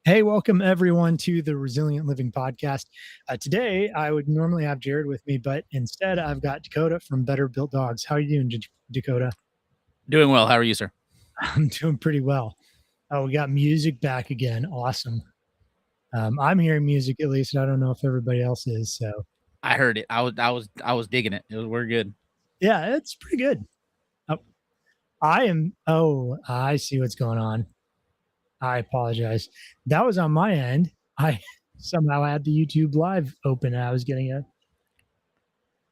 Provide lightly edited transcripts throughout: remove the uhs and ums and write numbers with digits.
Hey, welcome everyone to the Resilient Living Podcast. Today, I would normally have Jared with me, but instead, I've got Dakota from Better Built Dogs. How are you doing, Dakota? Doing well. How are you, sir? I'm doing pretty well. Oh, we got music back again. Awesome. I'm hearing music at least. I don't know if everybody else is. So, I heard it. I was digging it. We're good. yeah, it's pretty good. Oh, I am. Oh, I see what's going on. I apologize. That was on my end. I somehow had the YouTube live open. And I was getting a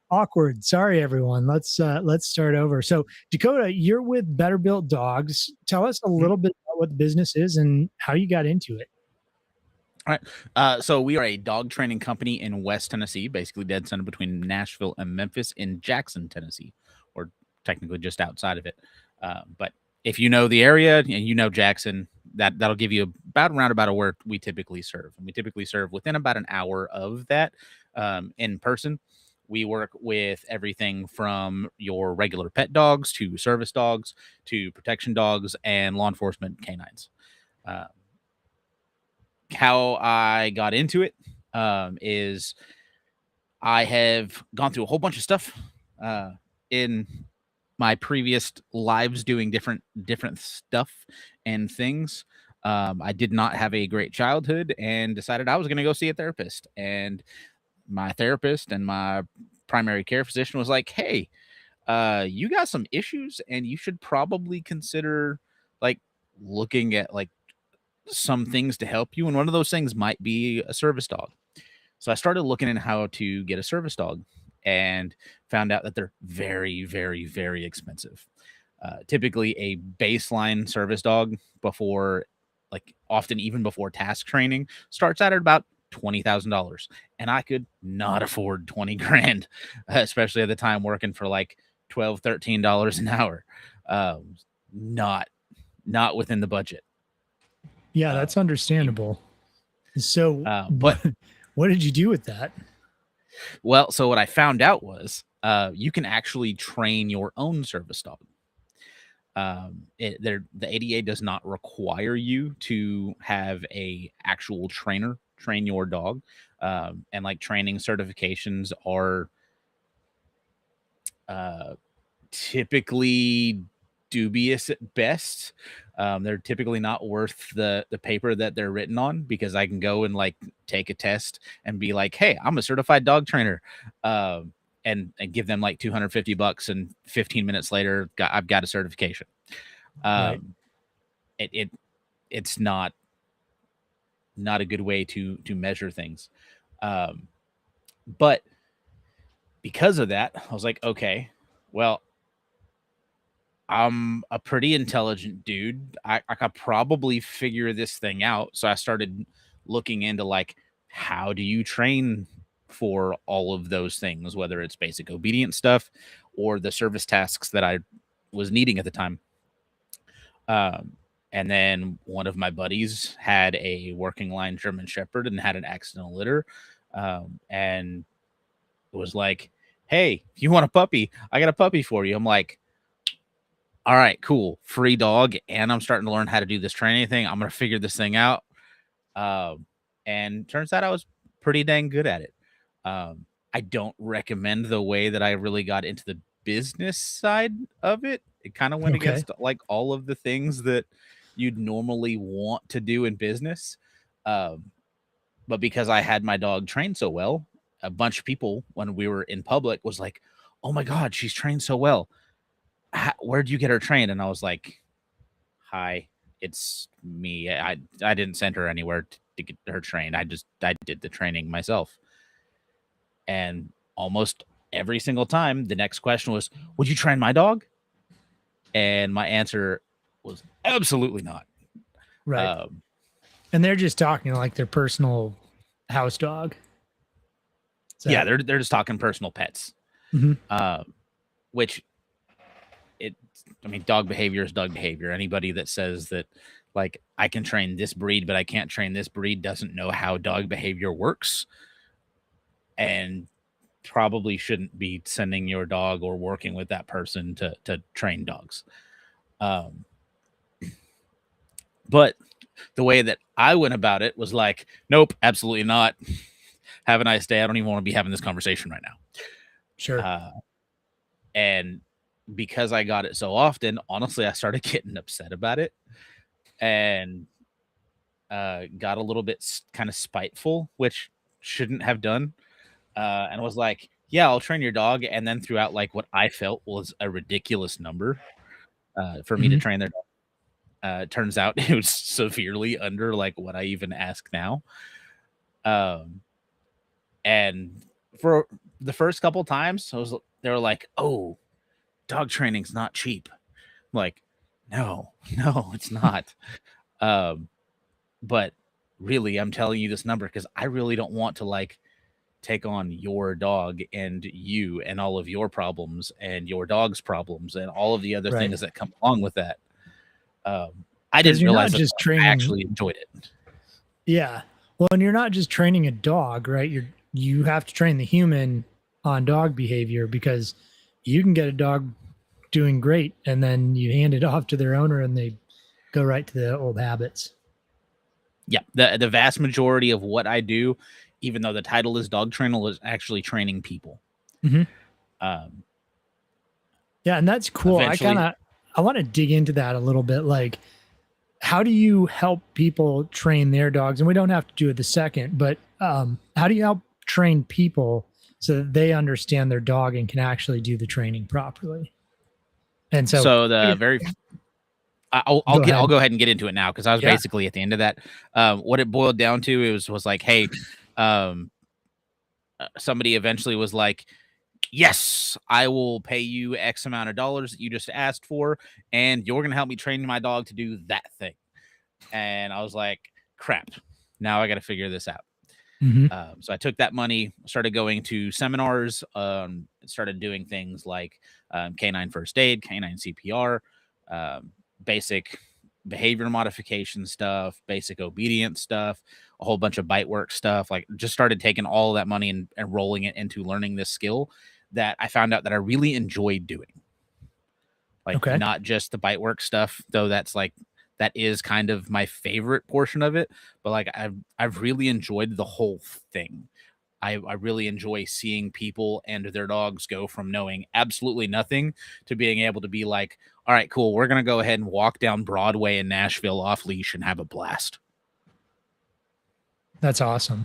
awkward. Sorry, everyone. Let's start over. So, Dakota, you're with Better Built Dogs. Tell us a Mhm. little bit about what the business is and how you got into it. All right. So we are a dog training company in West Tennessee, basically dead center between Nashville and Memphis in Jackson, Tennessee, or technically just outside of it. But if you know the area and you know Jackson, that'll give you about around about where we typically serve. And we typically serve within about an hour of that in person. We work with everything from your regular pet dogs to service dogs to protection dogs and law enforcement canines. Uh, how I got into it is I have gone through a whole bunch of stuff in my previous lives doing different stuff and things. I did not have a great childhood and decided I was going to go see a therapist. And my therapist and my primary care physician was like, "Hey, you got some issues, and you should probably consider like looking at like some things to help you, and one of those things might be a service dog." So I started looking at how to get a service dog and found out that they're very, very, very expensive. Typically, a baseline service dog before, like often even before task training, starts out at about $20,000, and I could not afford 20 grand, especially at the time working for like $12, $13 an hour. Um, not not within the budget. Yeah, Uh, that's understandable. So, but what did you do with that? Well, so what I found out was you can actually train your own service dog. The ADA does not require you to have a actual trainer train your dog, and like training certifications are uh, typically dubious at best. They're typically not worth the paper that they're written on, because I can go and like take a test and be like, "Hey, I'm a certified dog trainer," and give them like $250, and 15 minutes later, I've got a certification. Right. Um, it it's not a good way to measure things. Um, but because of that, I was like, okay, well, I'm a pretty intelligent dude. I could probably figure this thing out. So I started looking into like, how do you train for all of those things, whether it's basic obedience stuff or the service tasks that I was needing at the time. Um, and then one of my buddies had a working line German Shepherd and had an accidental litter, and was like, "Hey, if you want a puppy? I got a puppy for you." I'm like, all right, cool, free dog, and I'm starting to learn how to do this training thing. I'm gonna figure this thing out. Um, and turns out I was pretty dang good at it. I don't recommend the way that I really got into the business side of it. It kind of went Okay. against like all of the things that you'd normally want to do in business. Um, but because I had my dog trained so well, a bunch of people when we were in public was like, "Oh my god, she's trained so well. Where'd you get her trained?" And I was like, "Hi, it's me. I didn't send her anywhere to get her trained. I did the training myself." And almost every single time, the next question was, "Would you train my dog?" And my answer was absolutely not. Right. Um, And they're just talking like their personal house dog. Is yeah, that? they're just talking personal pets, Mhm. uh, which it. I mean, dog behavior is dog behavior. Anybody that says that like I can train this breed, but I can't train this breed doesn't know how dog behavior works, and probably shouldn't be sending your dog or working with that person to train dogs. Um, but the way that I went about it was like, nope, absolutely not. Have a nice day. I don't even want to be having this conversation right now. Sure. And because I got it so often, honestly, I started getting upset about it and got a little bit kind of spiteful, which shouldn't have done. And was like, yeah, I'll train your dog. And then threw out like what I felt was a ridiculous number for me to Mhm. train their dog. Turns out it was severely under like what I even ask now. And for the first couple times, they were like, "Oh, dog training's not cheap." I'm like, no, no, it's not. Um, but really, I'm telling you this number because I really don't want to like take on your dog and you and all of your problems and your dog's problems and all of the other Right. things that come along with that. I Because didn't you're not realize that just I training. actually enjoyed it. Yeah. Well, and you're not just training a dog, right? You have to train the human on dog behavior because you can get a dog doing great and then you hand it off to their owner and they go right to the old habits. Yeah, the vast majority of what I do, even though the title is dog trainer, is actually training people. Mm-hmm. Um, Yeah, and that's cool. Eventually, I want to dig into that a little bit. Like, how do you help people train their dogs? And we don't have to do it the second, but how do you help train people so that they understand their dog and can actually do the training properly? And so, so the yeah, very I'll go I'll ahead. go ahead and get into it now because I was Yeah. basically at the end of that. What it boiled down to was like, hey, um, somebody eventually was like, yes, I will pay you X amount of dollars that you just asked for, and you're gonna help me train my dog to do that thing. And I was like, crap, now I got to figure this out. Mm-hmm. So I took that money, started going to seminars, started doing things like canine first aid, canine CPR, basic behavior modification stuff, basic obedience stuff, a whole bunch of bite work stuff. Like just started taking all of that money and rolling it into learning this skill that I found out that I really enjoyed doing. Like Okay. not just the bite work stuff, though that is kind of my favorite portion of it, but like I've really enjoyed the whole thing. I really enjoy seeing people and their dogs go from knowing absolutely nothing to being able to be like, all right, cool, we're gonna go ahead and walk down Broadway in Nashville off leash and have a blast. That's awesome.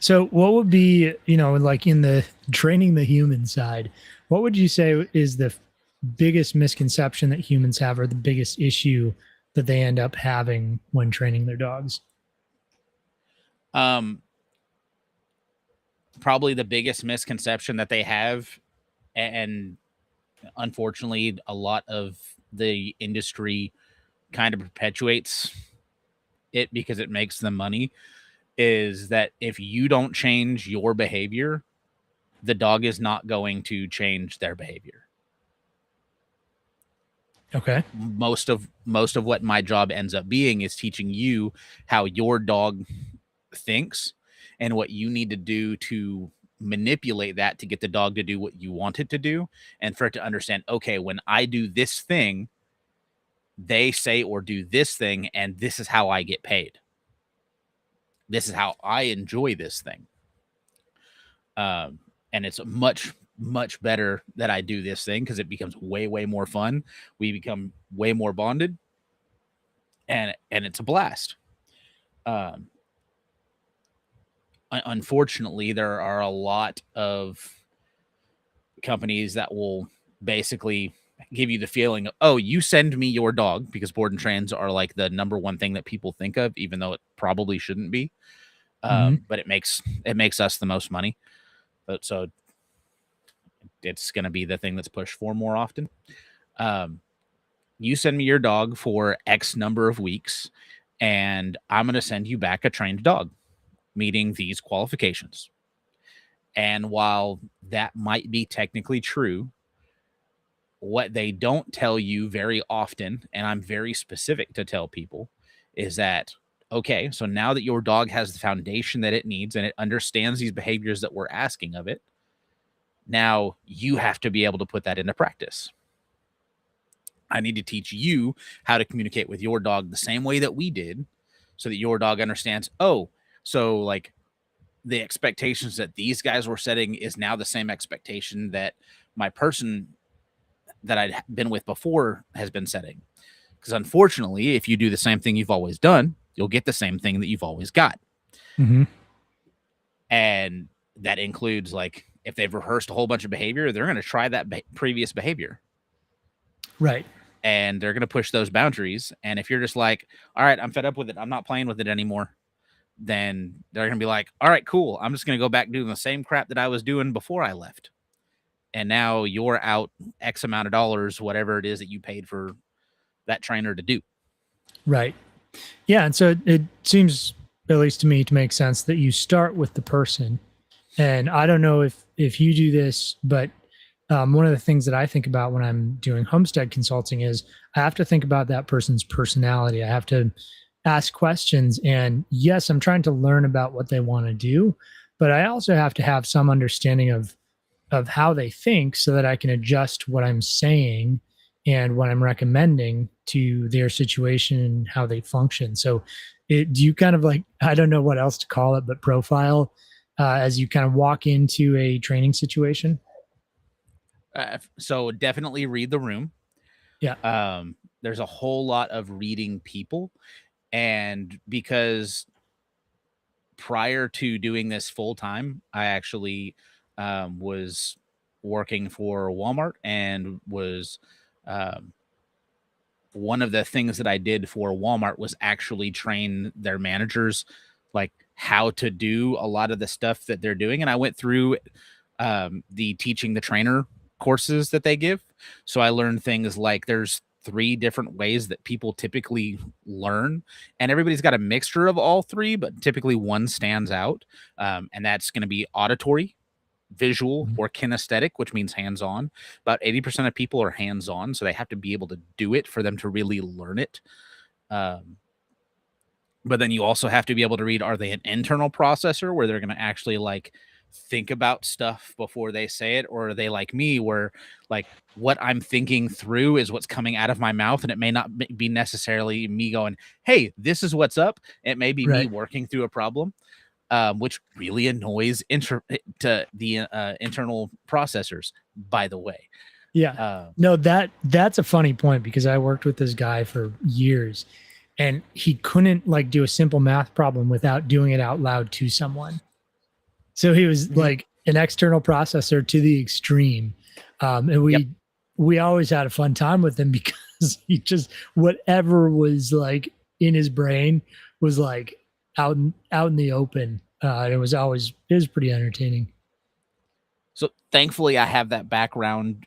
So, what would be, like in the training the human side, what would you say is the biggest misconception that humans have or the biggest issue that they end up having when training their dogs? Um, Probably the biggest misconception that they have, and unfortunately, a lot of the industry kind of perpetuates it because it makes them money, is that if you don't change your behavior, the dog is not going to change their behavior. Okay. Most of what my job ends up being is teaching you how your dog thinks and what you need to do to manipulate that to get the dog to do what you want it to do, and for it to understand, okay, when I do this thing, they say or do this thing, and this is how I get paid. This is how I enjoy this thing. Um, and it's much better that I do this thing because it becomes way more fun. We become way more bonded, and it's a blast. Um, Unfortunately, there are a lot of companies that will basically give you the feeling, oh, you send me your dog, because board and trains are like the number one thing that people think of, even though it probably shouldn't be. Hmm. But it makes us the most money, so it's going to be the thing that's pushed for more often. Um, you send me your dog for X number of weeks, and I'm going to send you back a trained dog meeting these qualifications. And while that might be technically true, what they don't tell you very often, and I'm very specific to tell people, is that, okay, so now that your dog has the foundation that it needs and it understands these behaviors that we're asking of it, now you have to be able to put that into practice. I need to teach you how to communicate with your dog the same way that we did, so that your dog understands, oh, so like the expectations that these guys were setting is now the same expectation that my person that I'd been with before has been setting. Because unfortunately, if you do the same thing you've always done, you'll get the same thing that you've always got. Mm-hmm. And that includes, like, if they've rehearsed a whole bunch of behavior, they're going to try that previous behavior. Right. And they're going to push those boundaries. And if you're just like, all right, I'm fed up with it, I'm not playing with it anymore, then they're going to be like, all right, cool, I'm just going to go back doing the same crap that I was doing before I left. And now you're out X amount of dollars, whatever it is that you paid for that trainer to do. Right. Yeah. And so it seems, at least to me, to make sense that you start with the person. And I don't know if you do this, but one of the things that I think about when I'm doing homestead consulting is I have to think about that person's personality. I have to ask questions. And yes, I'm trying to learn about what they want to do, but I also have to have some understanding of how they think so that I can adjust what I'm saying and what I'm recommending to their situation and how they function. So, do you kind of like, I don't know what else to call it, but profile as you kind of walk into a training situation? So definitely read the room. Yeah. There's a whole lot of reading people. And because prior to doing this full time, I actually was working for Walmart and was um, one of the things that I did for Walmart was actually train their managers, like, how to do a lot of the stuff that they're doing. And I went through the teaching the trainer courses that they give. So I learned things like there's 3 different ways that people typically learn, and everybody's got a mixture of all 3, but typically one stands out. And that's going to be auditory, visual, Mhm. or kinesthetic, which means hands-on. About 80% of people are hands-on, so they have to be able to do it for them to really learn it. Um, but then you also have to be able to read, are they an internal processor where they're going to actually, like, think about stuff before they say it, or are they like me where, like, what I'm thinking through is what's coming out of my mouth, and it may not be necessarily me going, hey, this is what's up. It may be me Right. working through a problem, which really annoys to the internal processors, by the way. Yeah. Uh, No, that's a funny point because I worked with this guy for years and he couldn't like do a simple math problem without doing it out loud to someone. So he was mhm. like an external processor to the extreme. And Yep. we always had a fun time with him because he just whatever was like in his brain was like out in the open. And it was pretty entertaining. So thankfully, I have that background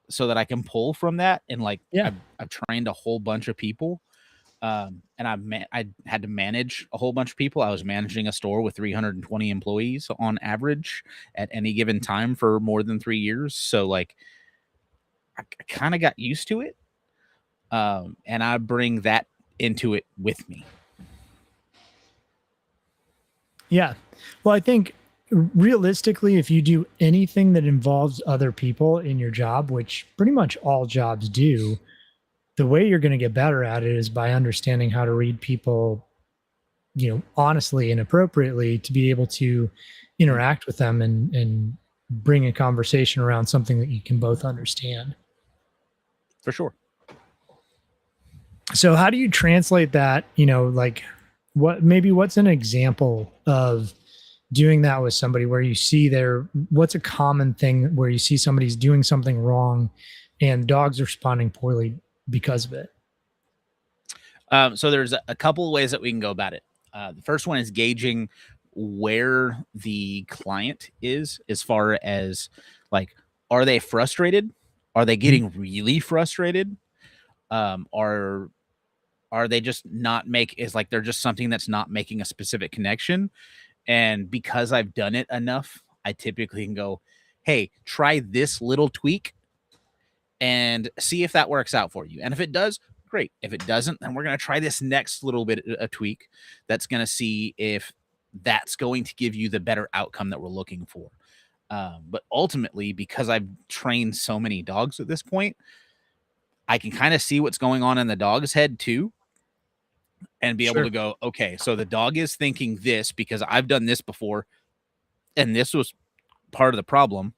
so that I can pull from that. And, like, Yeah. I've trained a whole bunch of people. And I had to manage a whole bunch of people. I was managing a store with 320 employees on average at any given time for more than 3 years. So, like, I kind of got used to it. And I bring that into it with me. Yeah. Well, I think realistically, if you do anything that involves other people in your job, which pretty much all jobs do, the way you're going to get better at it is by understanding how to read people, honestly and appropriately to be able to Mhm. interact with them and bring a conversation around something that you can both understand. For sure. So how do you translate that, like what's an example of doing that with somebody where you see what's a common thing where you see somebody's doing something wrong and dogs responding poorly because of it? So there's a couple of ways that we can go about it. The first one is gauging where the client is as far as, like, are they frustrated? Are they Mhm. getting really frustrated? Um, are are they just not make is like they're just something that's not making a specific connection? And because I've done it enough, I typically can go, hey, try this little tweak and see if that works out for you. And if it does, great. If it doesn't, then we're going to try this next little bit a tweak that's going to see if that's going to give you the better outcome that we're looking for. But ultimately, because I've trained so many dogs at this point, I can kind of see what's going on in the dog's head too. and be able Sure. to go, okay, so the dog is thinking this because I've done this before, and this was part of the problem.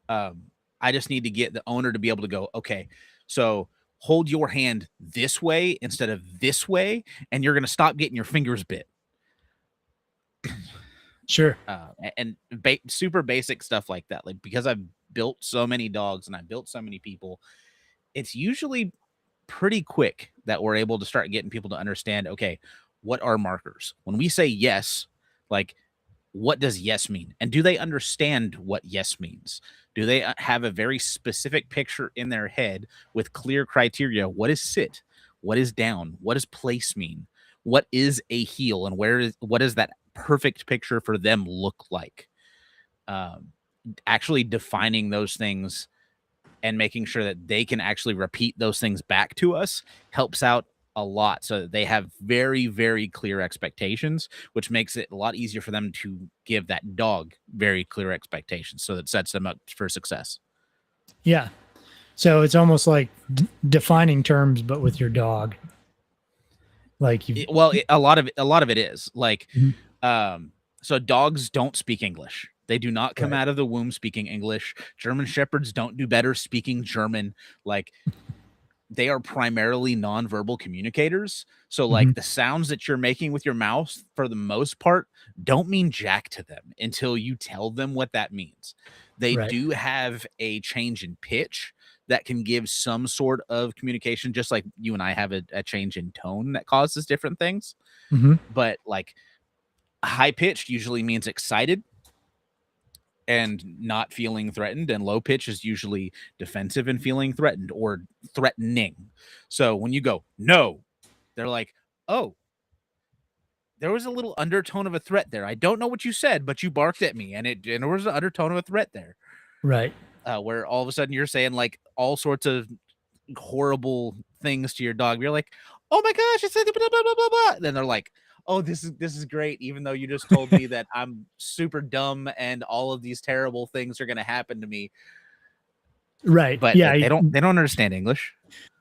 I just need to get the owner to be able to go, okay, so hold your hand this way instead of this way, and you're going to stop getting your fingers bit. Sure. And super basic stuff like that. Like, because I've built so many dogs and I've built so many people, it's usually pretty quick that we're able to start getting people to understand, okay, what are markers? When we say yes, like, what does yes mean? And do they understand what yes means? Do they have a very specific picture in their head with clear criteria? What is sit? What is down? What does place mean? What is a heel? And what does that perfect picture for them look like? Um, Actually defining those things and making sure that they can actually repeat those things back to us helps out a lot, so that they have very, very clear expectations, which makes it a lot easier for them to give that dog very clear expectations, so that sets them up for success. Yeah. So it's almost like defining terms, but with your dog. Like you. A lot of it is like, Mhm. so dogs don't speak English. They do not come Right. out of the womb speaking English. German shepherds don't do better speaking German. Like, they are primarily nonverbal communicators. So, Mhm. like, the sounds that you're making with your mouth, for the most part, don't mean jack to them until you tell them what that means. They Right. do have a change in pitch that can give some sort of communication, just like you and I have a change in tone that causes different things. Mhm. But, like, high pitched usually means excited and not feeling threatened, and low pitch is usually defensive and feeling threatened or threatening. So when you go no, they're like, oh, there was a little undertone of a threat there. I don't know what you said, but you barked at me, and there was an undertone of a threat there. Right. Where all of a sudden you're saying like all sorts of horrible things to your dog. You're like, oh my gosh, it's blah, blah, blah, blah, blah. Then they're like, oh, this is great, even though you just told me that I'm super dumb and all of these terrible things are going to happen to me. Right. But Yeah. they don't understand English.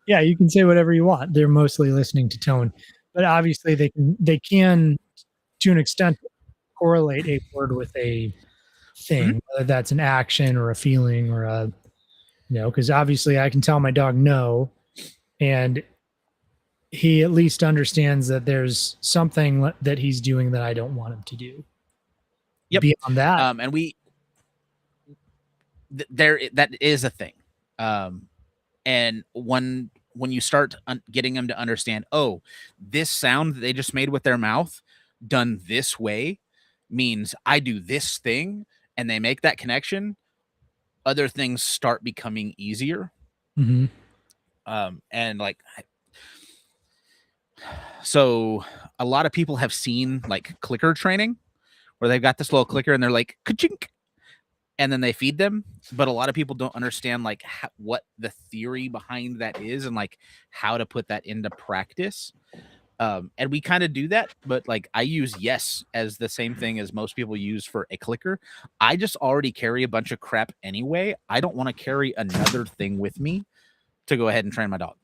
Yeah. You can say whatever you want. They're mostly listening to tone, but obviously they can to an extent correlate a word with a Mhm. thing, whether that's an action or a feeling or a, because obviously I can tell my dog no, and he at least understands that there's something that he's doing that I don't want him to do. Yep. Beyond that, And there that is a thing. Um, and when you start getting them to understand, oh, this sound that they just made with their mouth done this way means I do this thing, and they make that connection, other things start becoming easier. mhm, And like, so a lot of people have seen like clicker training where they've got this little clicker and they're like ka-chink, and then they feed them, but a lot of people don't understand like what the theory behind that is and like how to put that into practice. And we kind of do that, but like I use yes as the same thing as most people use for a clicker. I just already carry a bunch of crap anyway. I don't want to carry another thing with me to go ahead and train my dog.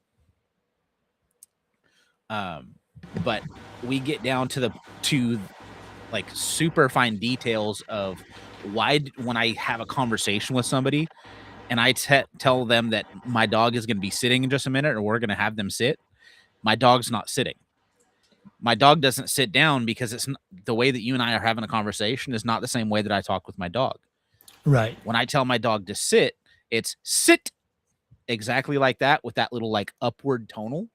But we get down to like super fine details of why when I have a conversation with somebody and I tell them that my dog is going to be sitting in just a minute or we're going to have them sit, my dog's not sitting. My dog doesn't sit down because it's the way that you and I are having a conversation is not the same way that I talk with my dog. right, When I tell my dog to sit, it's sit exactly like that with that little like upward tonal.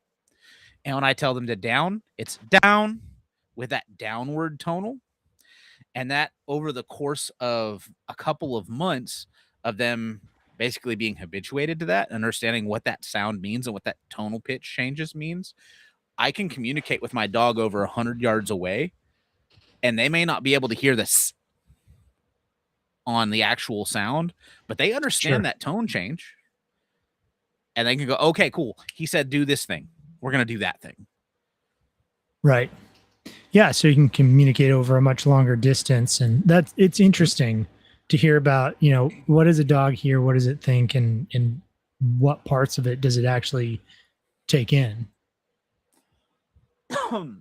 And when I tell them to down, it's down with that downward tonal. And that over the course of a couple of months of them basically being habituated to that, understanding what that sound means and what that tonal pitch changes means, I can communicate with my dog over 100 yards away, and they may not be able to hear this on the actual sound, but they understand sure, that tone change. And they can go, okay, cool. He said, do this thing. We're going to do that thing. right. Yeah, so you can communicate over a much longer distance, and it's Mhm. interesting to hear about. What does a dog hear? What does it think? And what parts of it does it actually take in?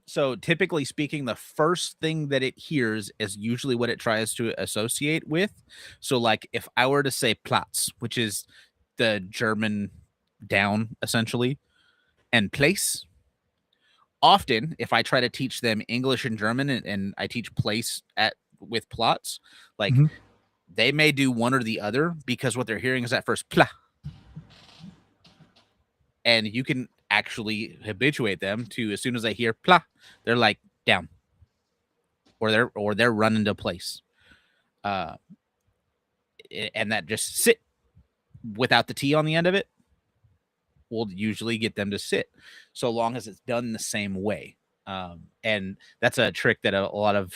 So typically speaking, the first thing that it hears is usually what it tries to associate with. So like if I were to say Platz, which is the German down essentially, and place, often if I try to teach them English and German and I teach place at with plots, like Mhm. they may do one or the other because what they're hearing is that first pla, and you can actually habituate them to, as soon as they hear pla, they're like down, or they're running to place, uh, and that just sit without the T on the end of it will usually get them to sit, so long as it's done the same way. And that's a trick that a lot of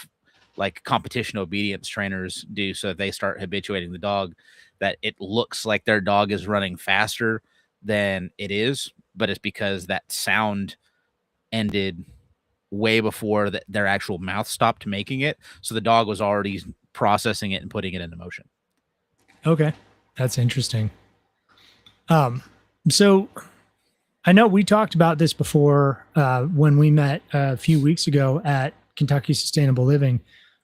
like competition obedience trainers do, so that they start habituating the dog that it looks like their dog is running faster than it is, but it's because that sound ended way before their actual mouth stopped making it, so the dog was already processing it and putting it into motion. Okay, that's interesting. Um, so I know we talked about this before when we met a few weeks ago at Kentucky Sustainable Living.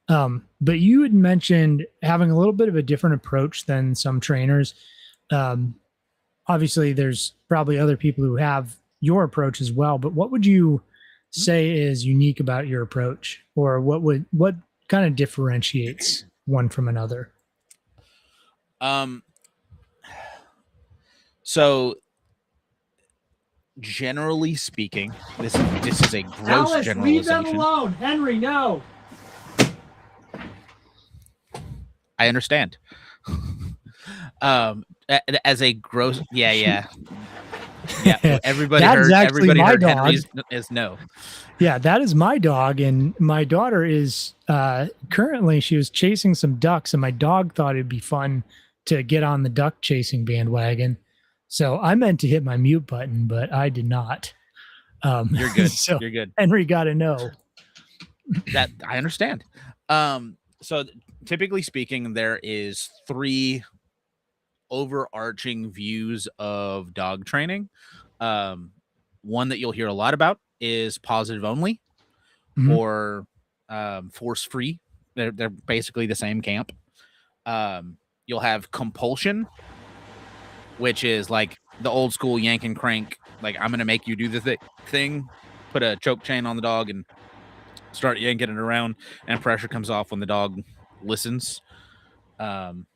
But you had mentioned having a little bit of a different approach than some trainers. Um, Obviously, there's probably other people who have your approach as well. But what would you say is unique about your approach, or what kind of differentiates one from another? Um, so generally speaking, this is a gross Alice, leave them generalization. alone. Henry, no. I understand. As a gross, yeah. Everybody That is heard. actually Everybody my heard. dog. Henry's is no. Yeah, that is my dog. And my daughter is currently, she was chasing some ducks, and my dog thought it'd be fun to get on the duck chasing bandwagon. So I meant to hit my mute button, but I did not. You're good. So You're good. Henry got to know. That I understand. So typically speaking, there is three overarching views of dog training. Um, One that you'll hear a lot about is positive only, Mhm. or force free. They're basically the same camp. You'll have compulsion, which is like the old school yank and crank. Like, I'm gonna make you do the thing, put a choke chain on the dog and start yanking it around, and pressure comes off when the dog listens. Um,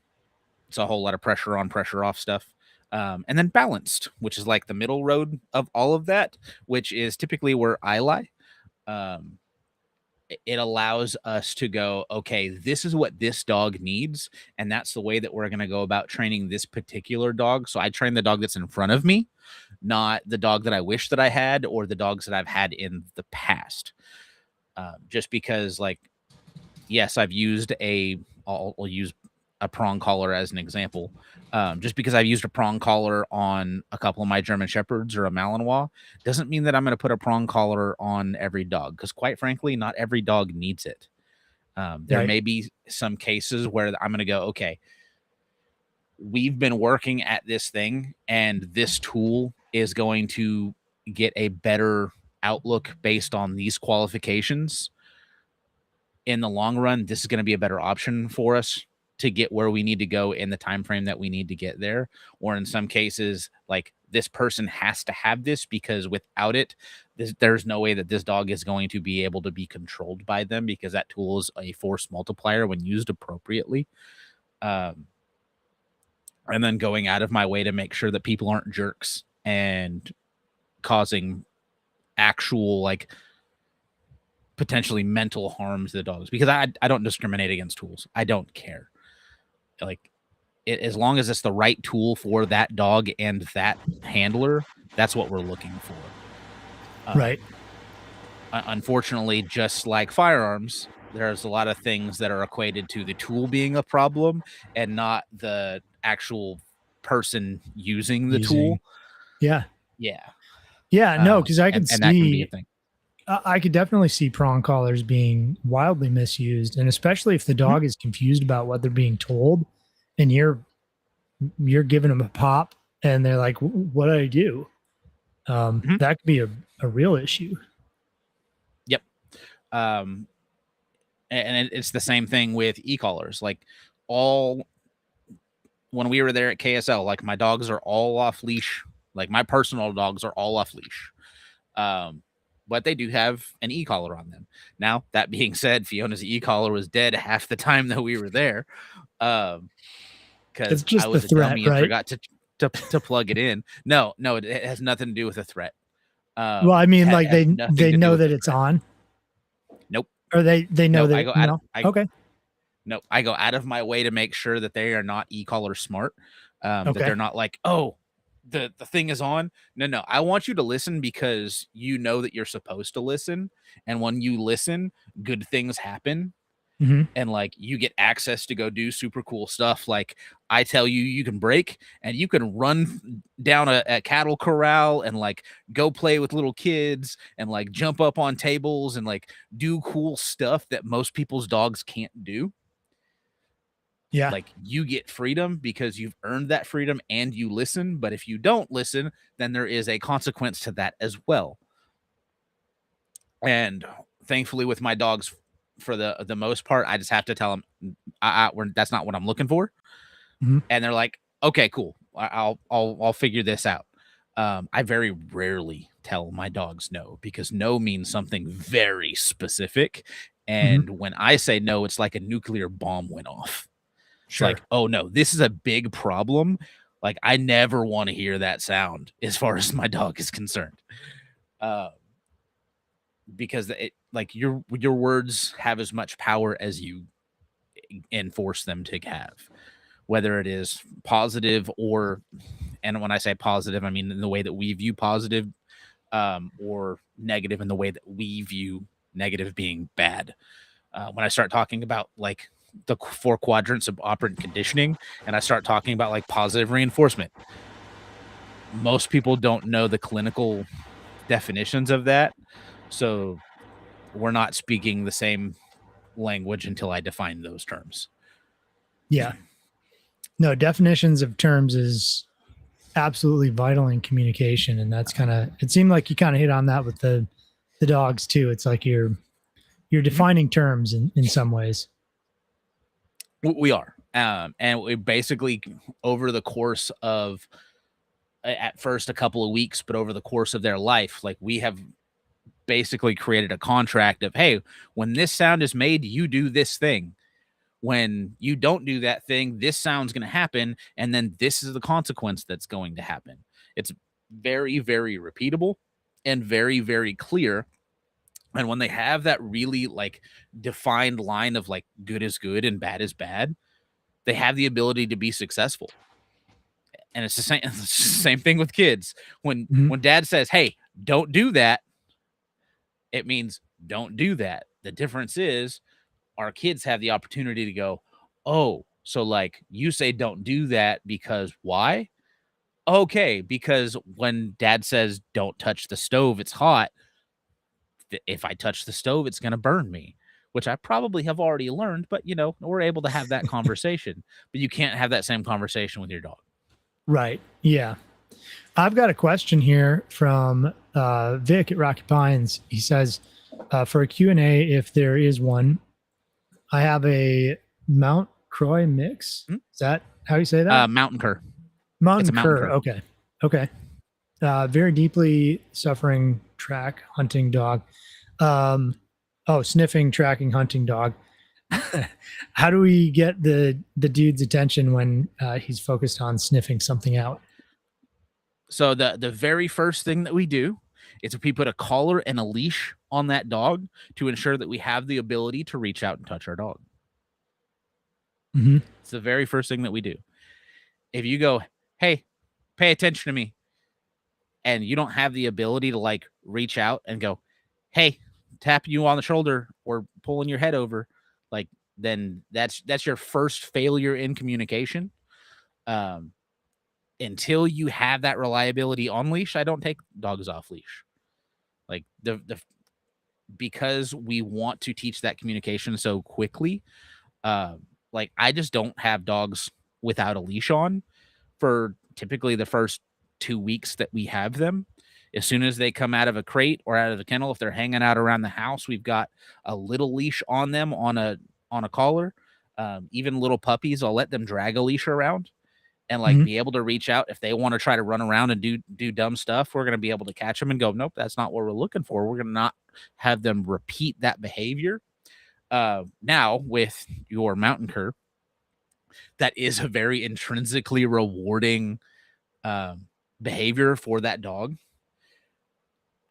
it's a whole lot of pressure on, pressure off stuff. And then balanced, which is like the middle road of all of that, which is typically where I lie. Um, it allows us to go, okay, this is what this dog needs, and that's the way that we're going to go about training this particular dog. So I train the dog that's in front of me, not the dog that I wish that I had, or the dogs that I've had in the past. Just because, like, yes, I've used I'll use a prong collar as an example. Just because I've used a prong collar on a couple of my German Shepherds or a Malinois doesn't mean that I'm going to put a prong collar on every dog, because quite frankly, not every dog needs it. There Right. may be some cases where I'm going to go, okay, we've been working at this thing, and this tool is going to get a better outlook based on these qualifications. In the long run, this is going to be a better option for us to get where we need to go in the time frame that we need to get there. Or in some cases, like, this person has to have this, because without it, there's no way that this dog is going to be able to be controlled by them, because that tool is a force multiplier when used appropriately. Um, and then going out of my way to make sure that people aren't jerks and causing actual, like, potentially mental harm to the dogs, because I don't discriminate against tools. I don't care. Like, as long as it's the right tool for that dog and that handler, that's what we're looking for. Right. Unfortunately, just like firearms, there's a lot of things that are equated to the tool being a problem and not the actual person using the Using. tool. Yeah. Yeah. Yeah. No, because I could And that can be a see, thing. I could definitely see prong collars being wildly misused, and especially if the Mhm. dog is confused about what they're being told, and you're giving them a pop, and they're like, "What do I do?" Mhm. That could be a real issue. Um, and it's the same thing with e-collars. Like all when we were there at KSL, like my dogs are all off leash. Like my personal dogs are all off leash. But they do have an e-collar on them. Now, that being said, Fiona's e-collar was dead half the time that we were there. It's Because I just the was a threat, dummy and right? forgot to plug it in. No, it has nothing to do with a threat. Well, I mean, like Has nothing they to do know with that the it's threat. on, Nope. or they know No, that no. Okay, I go out of my way to make sure that they are not e-collar smart. That okay, they're not like, oh, the thing is on. No. I want you to listen because you know that you're supposed to listen. And when you listen, good things happen. hmm And like you get access to go do super cool stuff. Like I tell you, you can break and you can run down a cattle corral and like go play with little kids and like jump up on tables and like do cool stuff that most people's dogs can't do. yeah, Like you get freedom because you've earned that freedom and you listen. But if you don't listen, then there is a consequence to that as well. And thankfully, with my dogs, for the most part, I just have to tell them, that's not what I'm looking for. hmm And they're like, okay, cool. I'll figure this out. I very rarely tell my dogs no because no means something very specific. hmm And when I say no, it's like a nuclear bomb went off. It's sure, like, oh no, this is a big problem. Like I never want to hear that sound as far as my dog is concerned. Uh, because it like your words have as much power as you enforce them to have, whether it is positive or, and when I say positive, I mean in the way that we view positive, or negative in the way that we view negative being bad. When I start talking about like the four quadrants of operant conditioning and I start talking about like positive reinforcement, most people don't know the clinical definitions of that. So we're not speaking the same language until I define those terms. yeah. No, definitions of terms is absolutely vital in communication, and that's kind of it seemed like you kind of hit on that with the dogs too. It's like you're Mhm. defining terms in some ways. We are. And we basically, over the course of, at first a couple of weeks, but over the course of their life, like we have basically created a contract of, hey, when this sound is made, you do this thing. When you don't do that thing, this sound's going to happen. And then this is the consequence that's going to happen. It's very, very repeatable and very, very clear. And when they have that really like defined line of like good is good and bad is bad, they have the ability to be successful. And it's the same, it's the same thing with kids. Mhm. When dad says, hey, don't do that, it means don't do that. The difference is our kids have the opportunity to go, oh, so like you say don't do that because why? Okay, because when dad says don't touch the stove, it's hot. If I touch the stove, it's going to burn me, which I probably have already learned, but you know, we're able to have that conversation. But you can't have that same conversation with your dog. Right. Yeah. I've got a question here from Vic at Rocky Pines. He says, for a Q&A, if there is one, I have a Mount Croix mix. Hmm? Is that how you say that? Mountain cur. It's Mountain a mountain cur. cur. Okay. Okay. Very deeply suffering track hunting dog. Sniffing, tracking, hunting dog. How do we get the dude's attention when he's focused on sniffing something out? So the very first thing that we do is we put a collar and a leash on that dog to ensure that we have the ability to reach out and touch our dog. Mm-hmm. It's the very first thing that we do. If you go, hey, pay attention to me, and you don't have the ability to like reach out and go, hey, tap you on the shoulder or pulling your head over, like then that's your first failure in communication. Um, until you have that reliability on leash, I don't take dogs off leash. Like the because we want to teach that communication so quickly. Like I just don't have dogs without a leash on for typically the first 2 weeks that we have them. As soon as they come out of a crate or out of the kennel, if they're hanging out around the house, we've got a little leash on them on a collar. Even little puppies, I'll let them drag a leash around and like Mhm. be able to reach out if they want to try to run around and do dumb stuff. We're going to be able to catch them and go, nope, that's not what we're looking for. We're going to not have them repeat that behavior. Now with your mountain cur, that is a very intrinsically rewarding behavior for that dog.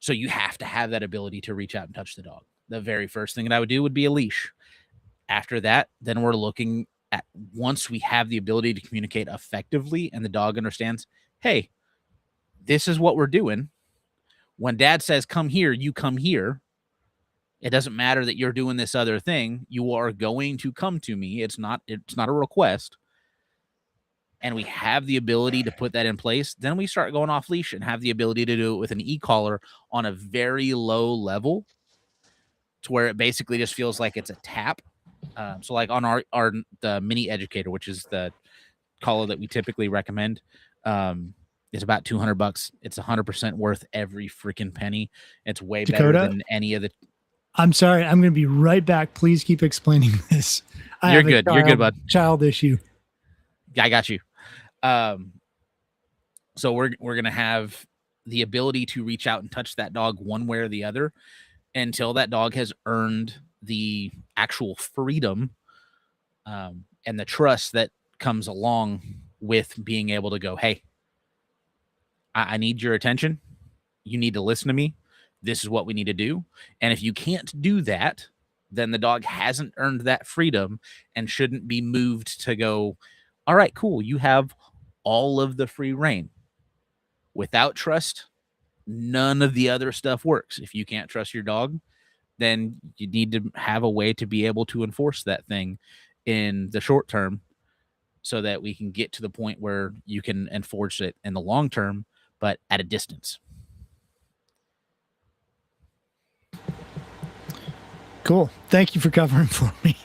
So you have to have that ability to reach out and touch the dog. The very first thing that I would do would be a leash. After that, then we're looking at, once we have the ability to communicate effectively and the dog understands, hey, this is what we're doing. When dad says come here, you come here. It doesn't matter that you're doing this other thing. You are going to come to me. It's not a request. And we have the ability to put that in place. Then we start going off leash and have the ability to do it with an e-collar on a very low level to where it basically just feels like it's a tap. So like on our the mini educator, which is the collar that we typically recommend, it's about $200. It's 100% worth every freaking penny. It's way better Dakota, than any of the. I'm sorry. I'm going to be right back. Please keep explaining this. I You're have good. A You're good, bud. child issue. I got you. So we're gonna have the ability to reach out and touch that dog one way or the other until that dog has earned the actual freedom and the trust that comes along with being able to go, hey, I need your attention. You need to listen to me. This is what we need to do. And if you can't do that, then the dog hasn't earned that freedom and shouldn't be moved to go, all right, cool. You have all of the free reign. Without trust, none of the other stuff works. If you can't trust your dog, then you need to have a way to be able to enforce that thing in the short term so that we can get to the point where you can enforce it in the long term, but at a distance. Cool. Thank you for covering for me.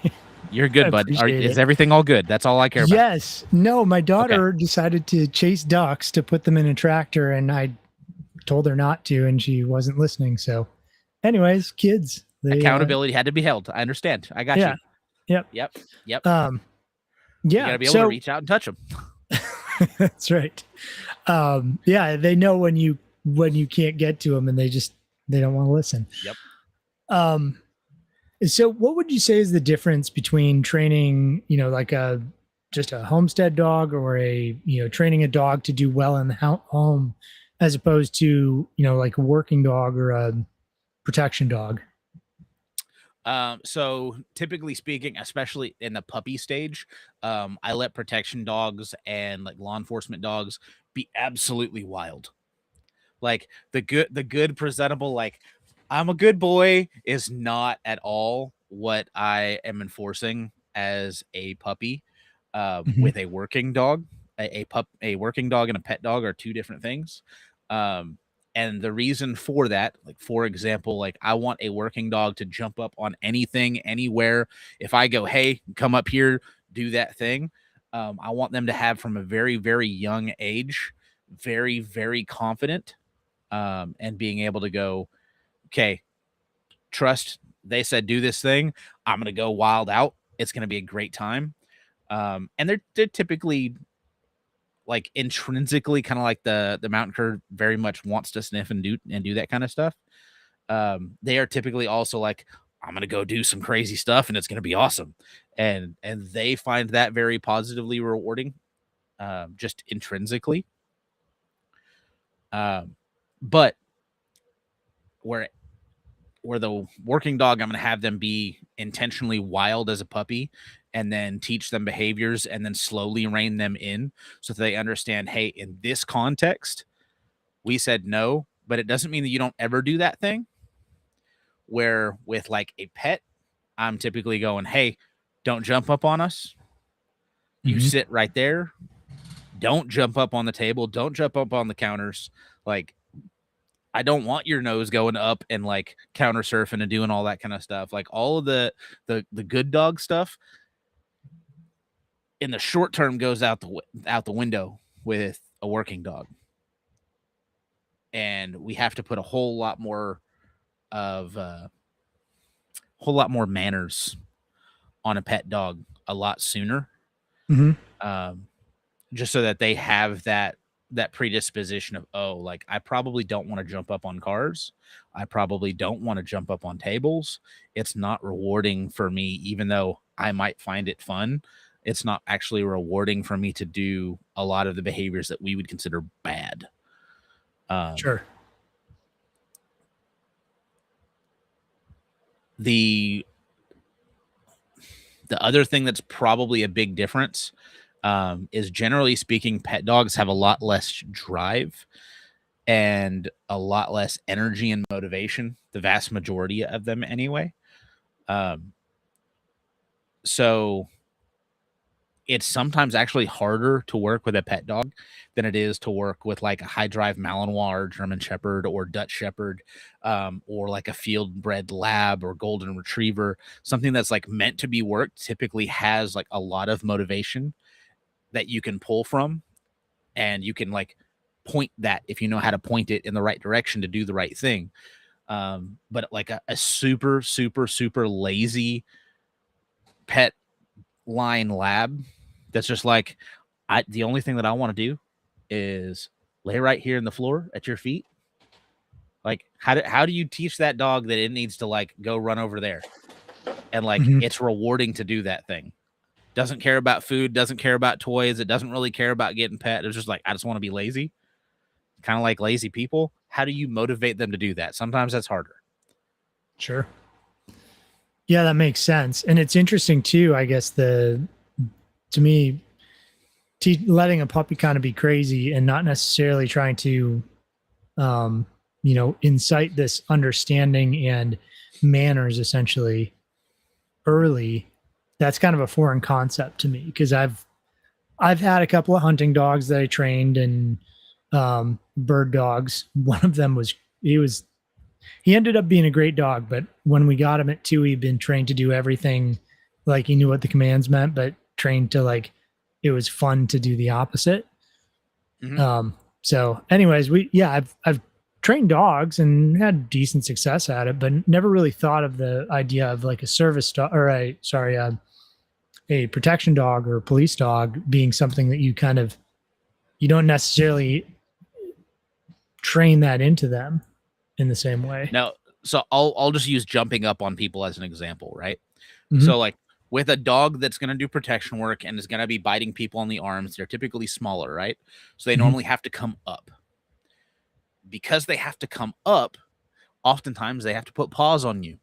You're good, bud. Is everything all good? That's all I care about. Yes. No, my daughter decided to chase ducks to put them in a tractor, and I told her not to, and she wasn't listening. So, anyways, kids. Accountability had to be held. I understand. I got you. Yep. Yep. Yeah. You got to be able to reach out and touch them. That's right. Yeah, they know when you can't get to them, and they don't want to listen. Yep. So what would you say is the difference between training, like just a homestead dog or training a dog to do well in the home as opposed to, like a working dog or a protection dog? So typically speaking, especially in the puppy stage, I let protection dogs and like law enforcement dogs be absolutely wild. Like the good presentable, like I'm a good boy is not at all what I am enforcing as a puppy. With a working dog, a working dog and a pet dog are two different things. And the reason for that, like for example, like I want a working dog to jump up on anything, anywhere. If I go, hey, come up here, do that thing. I want them to have from a very, very young age, very, very confident, and being able to go, okay, trust. They said do this thing. I'm gonna go wild out. It's gonna be a great time. And they're typically like intrinsically kind of like the mountain cur very much wants to sniff and do that kind of stuff. They are typically also like, I'm gonna go do some crazy stuff and it's gonna be awesome. And they find that very positively rewarding, just intrinsically. But where the working dog, I'm going to have them be intentionally wild as a puppy and then teach them behaviors and then slowly rein them in so that they understand, hey, in this context, we said no, but it doesn't mean that you don't ever do that thing. Where with like a pet, I'm typically going, hey, don't jump up on us. You sit right there. Don't jump up on the table. Don't jump up on the counters. Like, I don't want your nose going up and like counter surfing and doing all that kind of stuff. Like all of the good dog stuff in the short term goes out the window with a working dog. and we have to put a whole lot more of whole lot more manners on a pet dog a lot sooner, Hmm. um, just so that they have that predisposition of, oh, like I probably don't want to jump up on cars, I probably don't want to jump up on tables. It's not rewarding for me, even though I might find it fun. It's not actually rewarding for me to do a lot of the behaviors that we would consider bad. Um, Sure. the the other thing that's probably a big difference, is, generally speaking, pet dogs have a lot less drive and a lot less energy and motivation, the vast majority of them anyway. Um, so it's sometimes actually harder to work with a pet dog than it is to work with like a high drive Malinois or German Shepherd or Dutch Shepherd, or like a field bred lab or golden retriever. Something that's like meant to be worked typically has like a lot of motivation that you can pull from, and you can like point that if you know how to point it in the right direction to do the right thing. But like a super, super, super lazy pet line lab that's just like, the only thing that I want to do is lay right here in the floor at your feet. Like, how do you teach that dog that it needs to like go run over there? And like, Hmm. it's rewarding to do that thing. Doesn't care about food, doesn't care about toys, it doesn't really care about getting pet. It's just like, I just want to be lazy. Kind of like lazy people. How do you motivate them to do that? Sometimes that's harder. Sure. Yeah, that makes sense. And it's interesting too, I guess, to me, letting a puppy kind of be crazy and not necessarily trying to, um, incite this understanding and manners essentially early. That's kind of a foreign concept to me because I've had a couple of hunting dogs that I trained and bird dogs. One of them he ended up being a great dog, but when we got him at 2, he'd been trained to do everything, like he knew what the commands meant, but trained to like it was fun to do the opposite. Mm-hmm. So anyways, I've trained dogs and had decent success at it, but never really thought of the idea of like a service dog or a protection dog or a police dog being something that you don't necessarily train that into them in the same way. Now, so I'll just use jumping up on people as an example, right? Mhm. So like with a dog that's going to do protection work and is going to be biting people on the arms, they're typically smaller, right? So they Mhm. normally have to come up. Because they have to come up, oftentimes they have to put paws on you.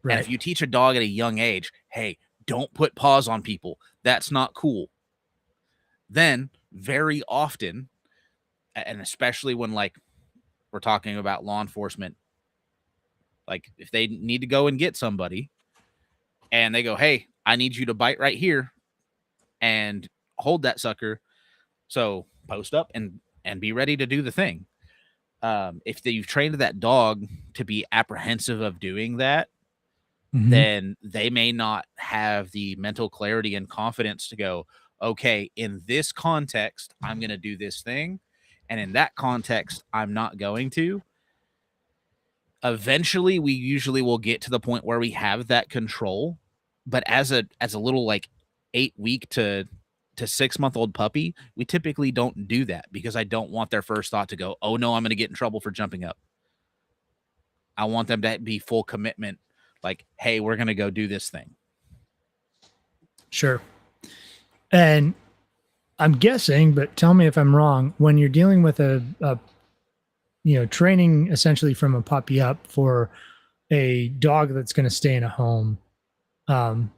And if Right. you teach a dog at a young age, hey, don't put paws on people, that's not cool. Then very often, and especially when like we're talking about law enforcement, like if they need to go and get somebody and they go, hey, I need you to bite right here and hold that sucker. So post up and be ready to do the thing. If you've trained that dog to be apprehensive of doing that, Mhm. then they may not have the mental clarity and confidence to go, okay, in this context, I'm going to do this thing. And in that context, I'm not going to. Eventually, we usually will get to the point where we have that control. But as a little like 8 week to 6 month old puppy, we typically don't do that because I don't want their first thought to go, oh no, I'm going to get in trouble for jumping up. I want them to be full commitment, like, hey, we're going to go do this thing. Sure. And I'm guessing, but tell me if I'm wrong, when you're dealing with a training essentially from a puppy up for a dog that's going to stay in a home, um,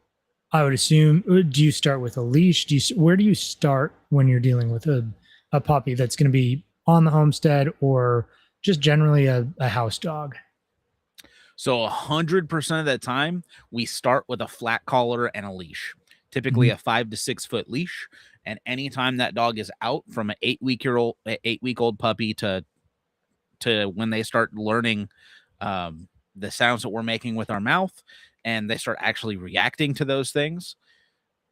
I would assume, do you start with a leash? Where do you start when you're dealing with a puppy that's going to be on the homestead or just generally a house dog? So 100% of the time, we start with a flat collar and a leash, typically Mhm. a 5 to 6 foot leash. And anytime that dog is out from an 8 week old puppy to when they start learning the sounds that we're making with our mouth, and they start actually reacting to those things,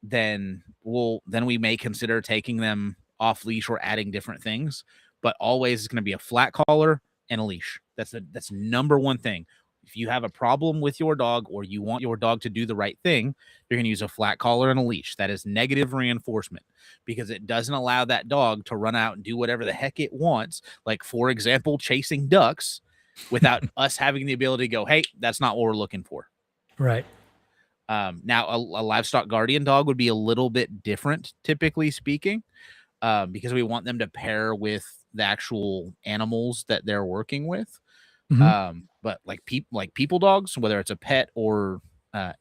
then we may consider taking them off leash or adding different things. but always it's going to be a flat collar and a leash. That's number one thing. If you have a problem with your dog or you want your dog to do the right thing, you're going to use a flat collar and a leash. That is negative reinforcement because it doesn't allow that dog to run out and do whatever the heck it wants. Like, for example, chasing ducks without us having the ability to go, hey, that's not what we're looking for. Right. Now, a livestock guardian dog would be a little bit different, typically speaking, because we want them to pair with the actual animals that they're working with. Mm-hmm. But like people dogs, whether it's a pet or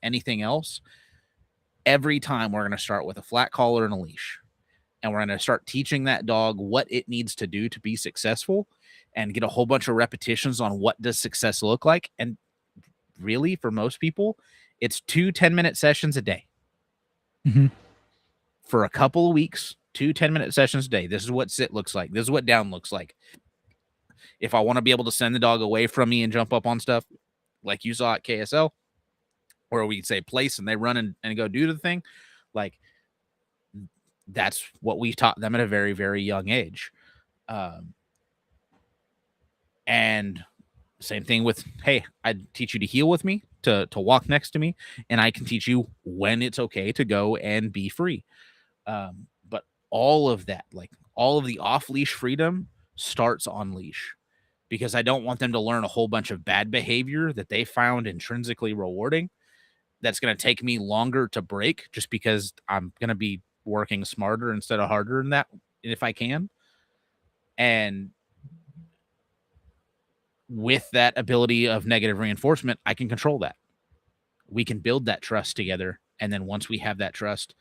anything else, every time we're going to start with a flat collar and a leash. And we're going to start teaching that dog what it needs to do to be successful and get a whole bunch of repetitions on what does success look like. And really, for most people, it's 2 10-minute sessions a day. Mm-hmm. For a couple of weeks, 2 10-minute sessions a day. This is what sit looks like. This is what down looks like. If I want to be able to send the dog away from me and jump up on stuff like you saw at KSL, where we say place and they run and go do the thing, like that's what we taught them at a very, very young age. And same thing with, hey, I teach you to heel with me, to walk next to me, and I can teach you when it's okay to go and be free. But all of that, like all of the off-leash freedom starts on leash because I don't want them to learn a whole bunch of bad behavior that they found intrinsically rewarding. That's going to take me longer to break just because I'm going to be working smarter instead of harder than that if I can. And with that ability of negative reinforcement, I can control that. We can build that trust together. And then once we have that trust,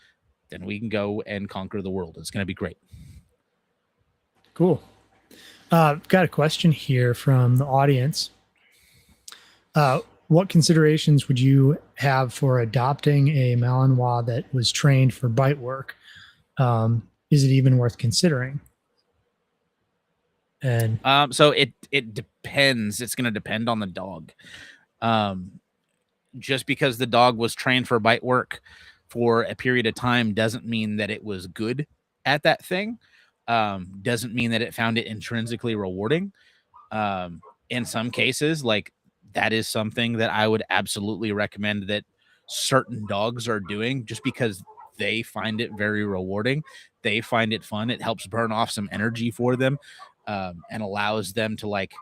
then we can go and conquer the world. It's going to be great. Cool. Got a question here from the audience. What considerations would you have for adopting a Malinois that was trained for bite work? Is it even worth considering? And so it depends. It's going to depend on the dog. Just because the dog was trained for bite work for a period of time doesn't mean that it was good at that thing. Doesn't mean that it found it intrinsically rewarding. In some cases, like that is something that I would absolutely recommend that certain dogs are doing just because they find it very rewarding. They find it fun. It helps burn off some energy for them, and allows them to like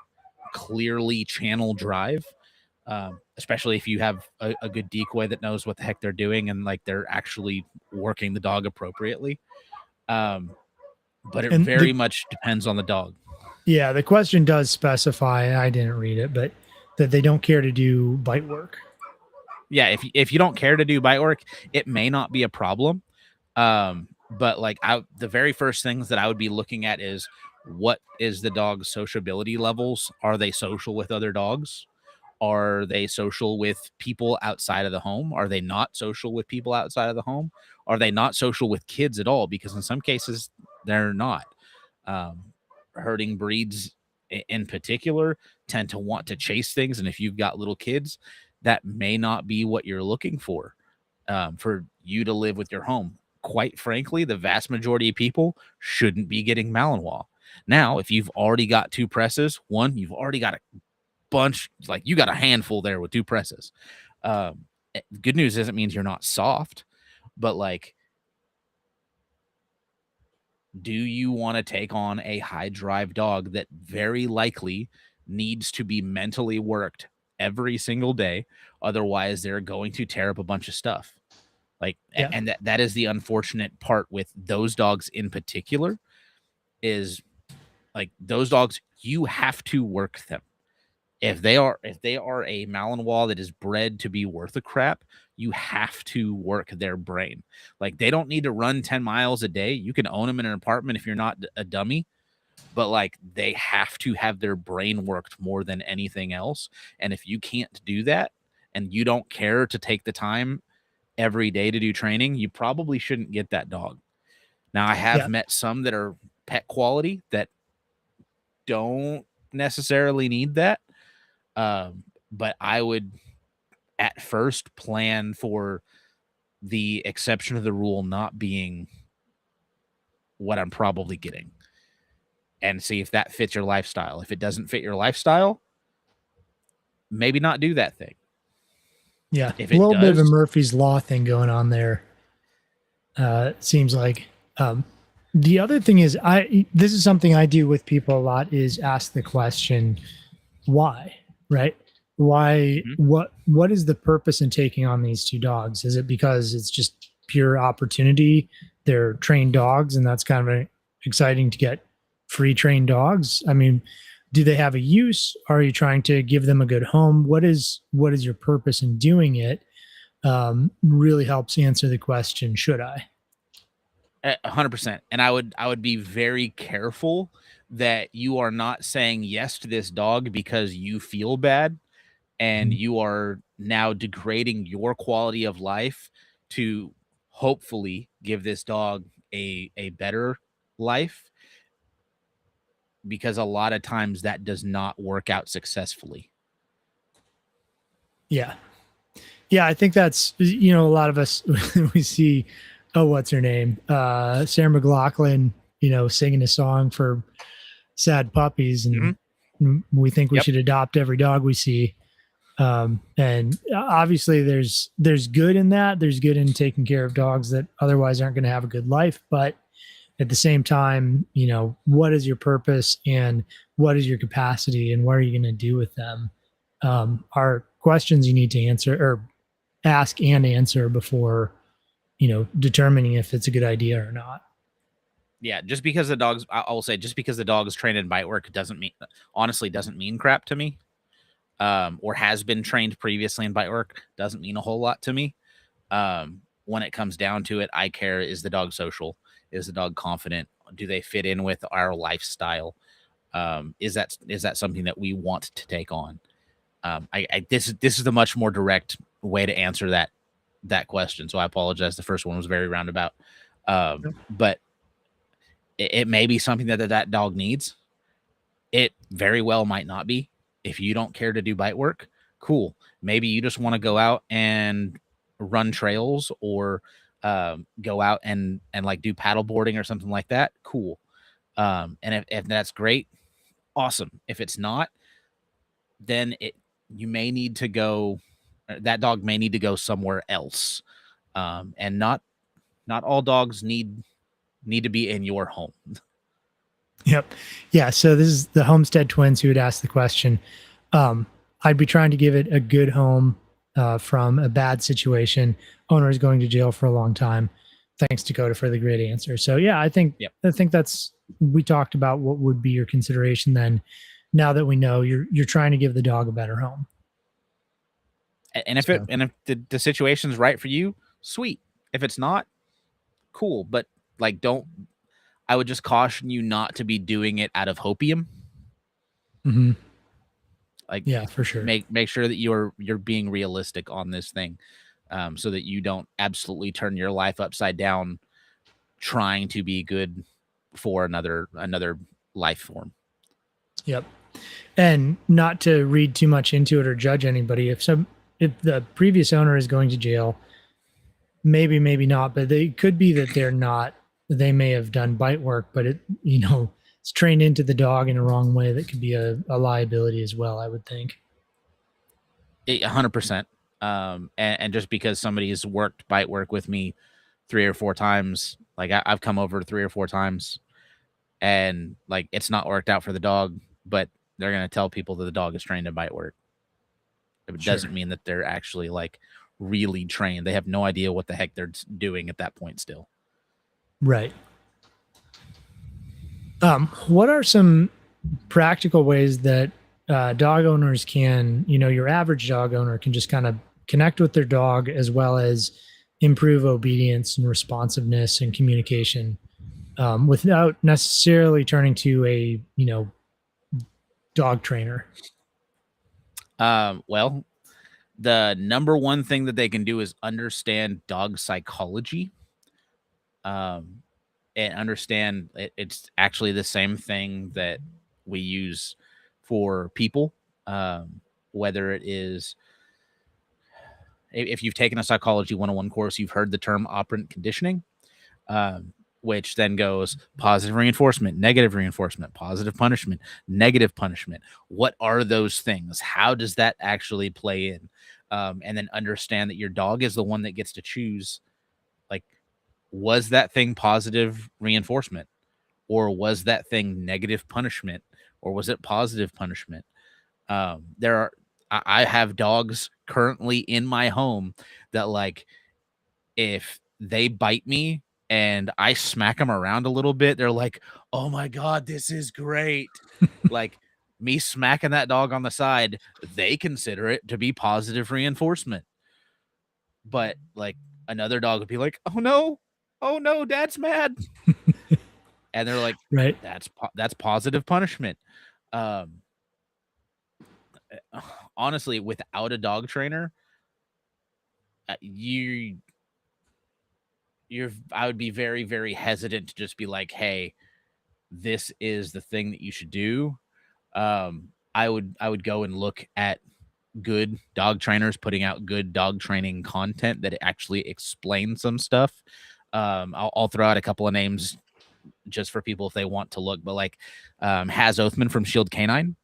clearly channel drive. Especially if you have a good decoy that knows what the heck they're doing and like they're actually working the dog appropriately. But it very much depends on the dog. Yeah, the question does specify, I didn't read it, but that they don't care to do bite work. Yeah, if you don't care to do bite work, it may not be a problem. But like the very first things that I would be looking at is what is the dog's sociability levels? Are they social with other dogs? Are they social with people outside of the home? Are they not social with people outside of the home? Are they not social with kids at all? Because in some cases, they're not. Herding breeds in particular tend to want to chase things. And if you've got little kids, that may not be what you're looking for you to live with your home. Quite frankly, the vast majority of people shouldn't be getting Malinois. Now, if you've already got 2 presses, one, you've already got a bunch, like you got a handful there with 2 presses. Good news is it means you're not soft, but like, do you want to take on a high drive dog that very likely needs to be mentally worked every single day? Otherwise, they're going to tear up a bunch of stuff. Like, yeah. And that is the unfortunate part with those dogs in particular is like those dogs, you have to work them. If they are a Malinois that is bred to be worth a crap, you have to work their brain. Like they don't need to run 10 miles a day. You can own them in an apartment if you're not a dummy, but like they have to have their brain worked more than anything else. And if you can't do that and you don't care to take the time every day to do training, you probably shouldn't get that dog. Now, I have met some that are pet quality that don't necessarily need that. But I would at first plan for the exception of the rule not being what I'm probably getting. and see if that fits your lifestyle. If it doesn't fit your lifestyle, maybe not do that thing. Yeah, If a it little bit of a does, Murphy's Law thing going on there. It seems like. The other thing is, this is something I do with people a lot, is ask the question, why, right? Why? mhm, What is the purpose in taking on these two dogs? Is it because it's just pure opportunity? They're trained dogs, and that's kind of exciting to get free trained dogs. I mean, do they have a use? Are you trying to give them a good home? What is your purpose in doing it? Really helps answer the question, should I? 100%. And I would be very careful that you are not saying yes to this dog because you feel bad, and Mhm. you are now degrading your quality of life to hopefully give this dog a better life, because a lot of times that does not work out successfully. Yeah. Yeah, I think that's, a lot of us we see, oh, what's her name? Sarah McLachlan, singing a song for sad puppies, and Mhm. we think we Yep. should adopt every dog we see. And obviously there's good in that. There's good in taking care of dogs that otherwise aren't going to have a good life, but at the same time, what is your purpose and what is your capacity and what are you going to do with them? Are questions you need to answer or ask and answer before, determining if it's a good idea or not. Yeah, just because the dog's I will say, just because the dog is trained in bite work doesn't mean, honestly, doesn't mean crap to me. Or has been trained previously in bite work doesn't mean a whole lot to me. When it comes down to it, I care, is the dog social? Is the dog confident? Do they fit in with our lifestyle? Is that something that we want to take on? This is the much more direct way to answer that question. So I apologize. The first one was very roundabout. But it may be something that dog needs. It very well might not be. If you don't care to do bite work, cool. Maybe you just want to go out and run trails, or go out and like do paddle boarding or something like that. Cool. And if that's great, awesome. If it's not, then you may need to go. That dog may need to go somewhere else. And not all dogs need to be in your home. Yep. Yeah. So this is the Homestead twins who had asked the question. Um, I'd be trying to give it a good home from a bad situation. Owner is going to jail for a long time. Thanks, Dakota, for the great answer. So yeah, Yep. I think that's, we talked about what would be your consideration then. Now that we know you're trying to give the dog a better home. And if So the situation's right for you, sweet. If it's not, cool. But like, don't. I would just caution you not to be doing it out of hopium. mhm. Like, Yeah, for sure. make sure that you're being realistic on this thing, so that you don't absolutely turn your life upside down trying to be good for another life form. Yep. And not to read too much into it or judge anybody. If the previous owner is going to jail, maybe not, but they could be that they're not. They may have done bite work, but it's trained into the dog in a wrong way that could be a liability as well, I would think. 100%. And just because somebody has worked bite work with me 3 or 4 times, like I've come over 3 or 4 times, and like it's not worked out for the dog, but they're gonna tell people that the dog is trained in bite work. It doesn't Sure. mean that they're actually like really trained. They have no idea what the heck they're doing at that point still. Right. What are some practical ways that dog owners can, your average dog owner can just kind of connect with their dog as well as improve obedience and responsiveness and communication without necessarily turning to a, dog trainer? Well, the number one thing that they can do is understand dog psychology. Um, and understand it's actually the same thing that we use for people. Whether it is, if you've taken a psychology 101 course, you've heard the term operant conditioning. Um, which then goes positive reinforcement, negative reinforcement, positive punishment, negative punishment. What are those things? How does that actually play in? And then understand that your dog is the one that gets to choose, like, was that thing positive reinforcement, or was that thing negative punishment, or was it positive punishment? There are, I have dogs currently in my home that, like, if they bite me and I smack them around a little bit, they're like, "Oh my god, this is great." Like, me smacking that dog on the side, they consider it to be positive reinforcement. But, like, another dog would be like, "Oh no. Oh no, dad's mad." And they're like, Right. That's positive punishment." Um, Honestly, without a dog trainer, you you're I would be very, very hesitant to just be like, "Hey, this is the thing that you should do." I would go and look at good dog trainers putting out good dog training content that actually explains some stuff. I'll throw out a couple of names just for people if they want to look, but like Haz Oathman from Shield Canine,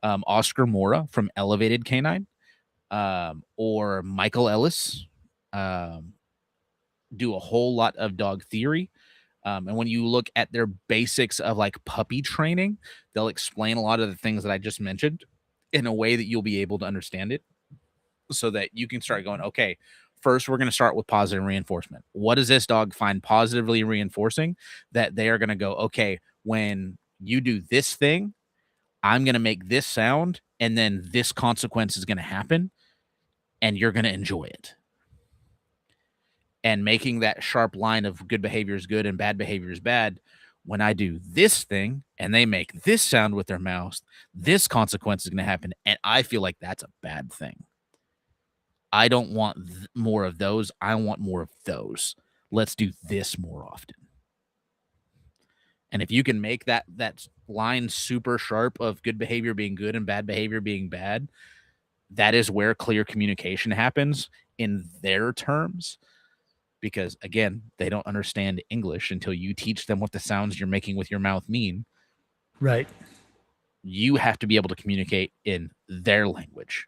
Oscar Mora from Elevated Canine, or Michael Ellis. Um, do a whole lot of dog theory. And when you look at their basics of like puppy training, they'll explain a lot of the things that I just mentioned in a way that you'll be able to understand it, so that you can start going, okay, first we're going to start with positive reinforcement. What does this dog find positively reinforcing that they are going to go, okay, when you do this thing, I'm going to make this sound, and then this consequence is going to happen, and you're going to enjoy it. And making that sharp line of good behavior is good and bad behavior is bad. When I do this thing and they make this sound with their mouth, this consequence is going to happen. And I feel like that's a bad thing. I don't want more of those. I want more of those. Let's do this more often. And if you can make that line super sharp of good behavior being good and bad behavior being bad, that is where clear communication happens in their terms. Because again, they don't understand English until you teach them what the sounds you're making with your mouth mean. Right. You have to be able to communicate in their language,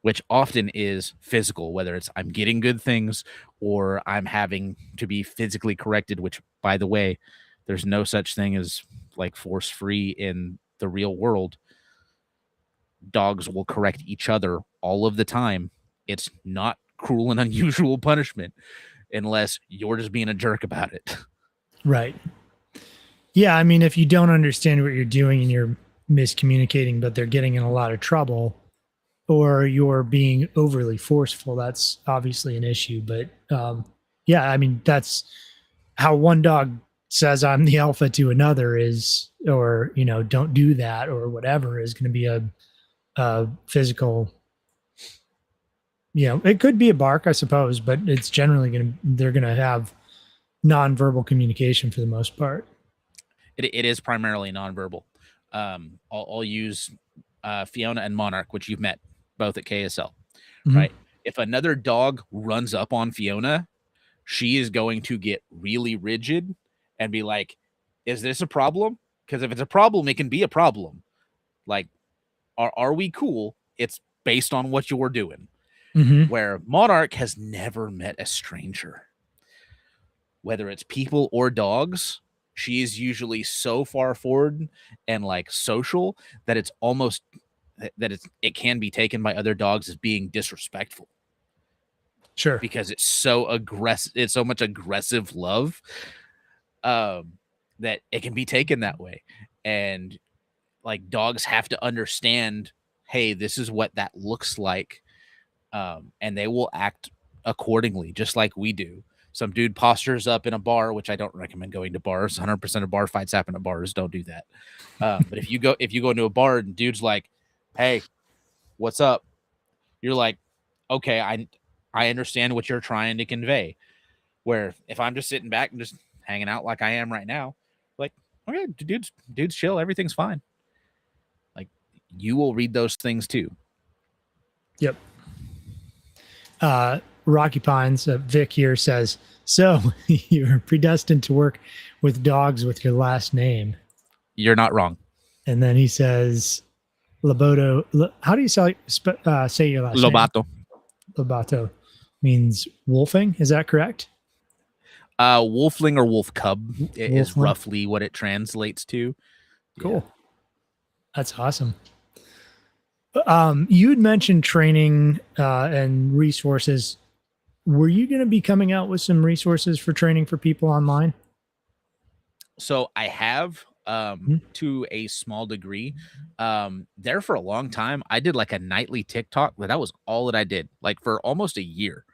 which often is physical, whether it's I'm getting good things or I'm having to be physically corrected, which, by the way, there's no such thing as like force free in the real world. Dogs will correct each other all of the time. It's not cruel and unusual punishment unless you're just being a jerk about it. Right. Yeah. I mean, if you don't understand what you're doing and you're miscommunicating, but they're getting in a lot of trouble, or you're being overly forceful, that's obviously an issue. But yeah, I mean, that's how one dog says I'm the alpha to another is, or, don't do that or whatever is going to be a physical, it could be a bark, I suppose, but it's generally they're going to have nonverbal communication for the most part. It is primarily nonverbal. I'll use Fiona and Monarch, which you've met both at KSL, Mhm. right? If another dog runs up on Fiona, she is going to get really rigid and be like, "Is this a problem? Because if it's a problem, it can be a problem. Like, are we cool? It's based on what you're doing." Mhm. Where Monarch has never met a stranger, whether it's people or dogs. She is usually so far forward and like social that it's almost it can be taken by other dogs as being disrespectful, Sure. because it's so aggressive. It's so much aggressive love, that it can be taken that way. And like, dogs have to understand, hey, this is what that looks like, and they will act accordingly, just like we do. Some dude postures up in a bar, which I don't recommend going to bars. 100% of bar fights happen at bars. Don't do that. But if you go into a bar and dude's like, "Hey, what's up?" You're like, "Okay, I understand what you're trying to convey." Where if I'm just sitting back and just hanging out like I am right now, like, okay, dude's chill, everything's fine. Like, you will read those things too. Yep. Rocky Pines, Vic here says, so you're predestined to work with dogs with your last name. You're not wrong. And then he says, Lobato. How do you say your last name? Lobato. Lobato means wolfing. Is that correct? Wolfling or wolf cub is Wolfling. roughly what it translates to. Cool. Yeah. That's awesome. You had mentioned training and resources. Were you going to be coming out with some resources for training for people online? So I have to a small degree. There for a long time, I did like a nightly TikTok, but that was all that I did, like for almost a year.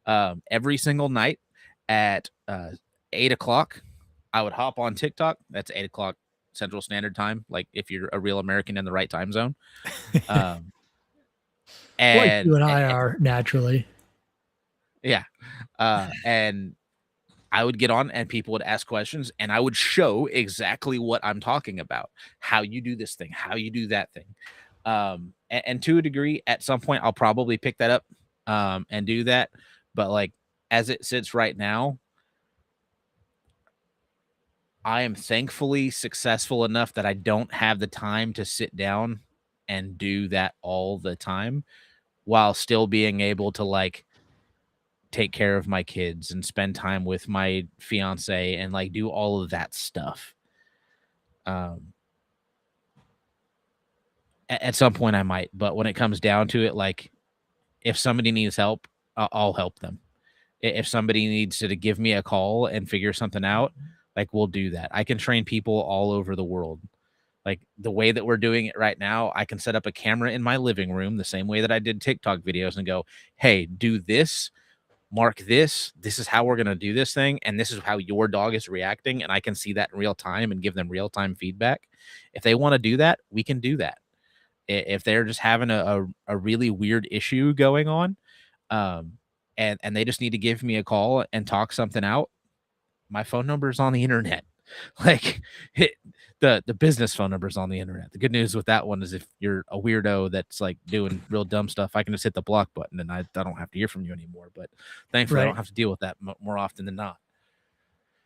Every single night at 8 o'clock, I would hop on TikTok. That's 8 o'clock Central Standard Time. Like if you're a real American in the right time zone. Like you And and I are naturally. yeah. And I would get on and people would ask questions and I would show exactly what I'm talking about, how you do this thing, how you do that thing. And to a degree, at some point, I'll probably pick that up and do that. But like as it sits right now, I am thankfully successful enough that I don't have the time to sit down and do that all the time while still being able to like take care of my kids and spend time with my fiance and like do all of that stuff. At some point I might, but when it comes down to it, like if somebody needs help, I'll help them. If somebody needs to give me a call and figure something out, like we'll do that. I can train people all over the world. Like the way that we're doing it right now, I can set up a camera in my living room the same way that I did TikTok videos and go, hey, do this, mark this. This is how we're going to do this thing. And this is how your dog is reacting. And I can see that in real time and give them real time feedback. If they want to do that, we can do that. If they're just having a really weird issue going on, and they just need to give me a call and talk something out, my phone number is on the internet. Like the business phone number is on the internet. The good news with that one is if you're a weirdo that's like doing real dumb stuff, I can just hit the block button and I don't have to hear from you anymore. But thankfully, I don't have to deal with that more often than not.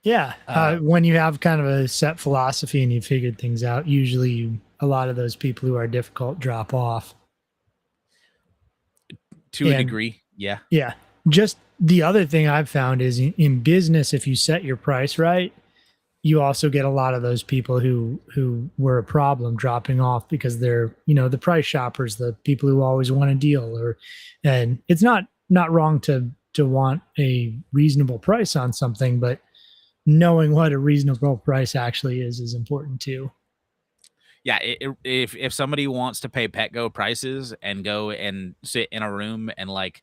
Yeah. When you have kind of a set philosophy and you figured things out, usually a lot of those people who are difficult drop off. To a degree, yeah. Yeah. Just the other thing I've found is in business, if you set your price right, you also get a lot of those people who were a problem dropping off because they're, the price shoppers, the people who always want a deal, and it's not wrong to want a reasonable price on something, but knowing what a reasonable price actually is important too. Yeah, if somebody wants to pay Petco prices and go and sit in a room and like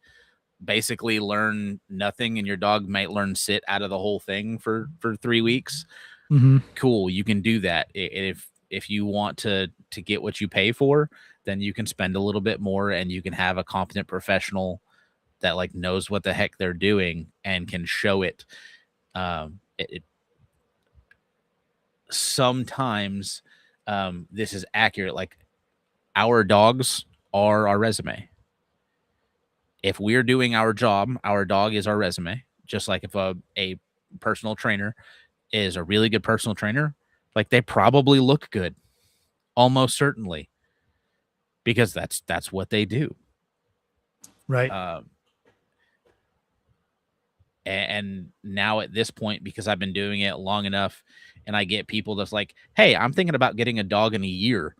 basically learn nothing, and your dog might learn sit out of the whole thing for 3 weeks, cool, you can do that. If you want to get what you pay for, then you can spend a little bit more and you can have a competent professional that like knows what the heck they're doing and can show it. Sometimes this is accurate. Like our dogs are our resume. If we're doing our job, our dog is our resume. Just like if a personal trainer is a really good personal trainer, like they probably look good, almost certainly, because that's what they do. Right. And now at this point, because I've been doing it long enough and I get people that's like, hey, I'm thinking about getting a dog in a year.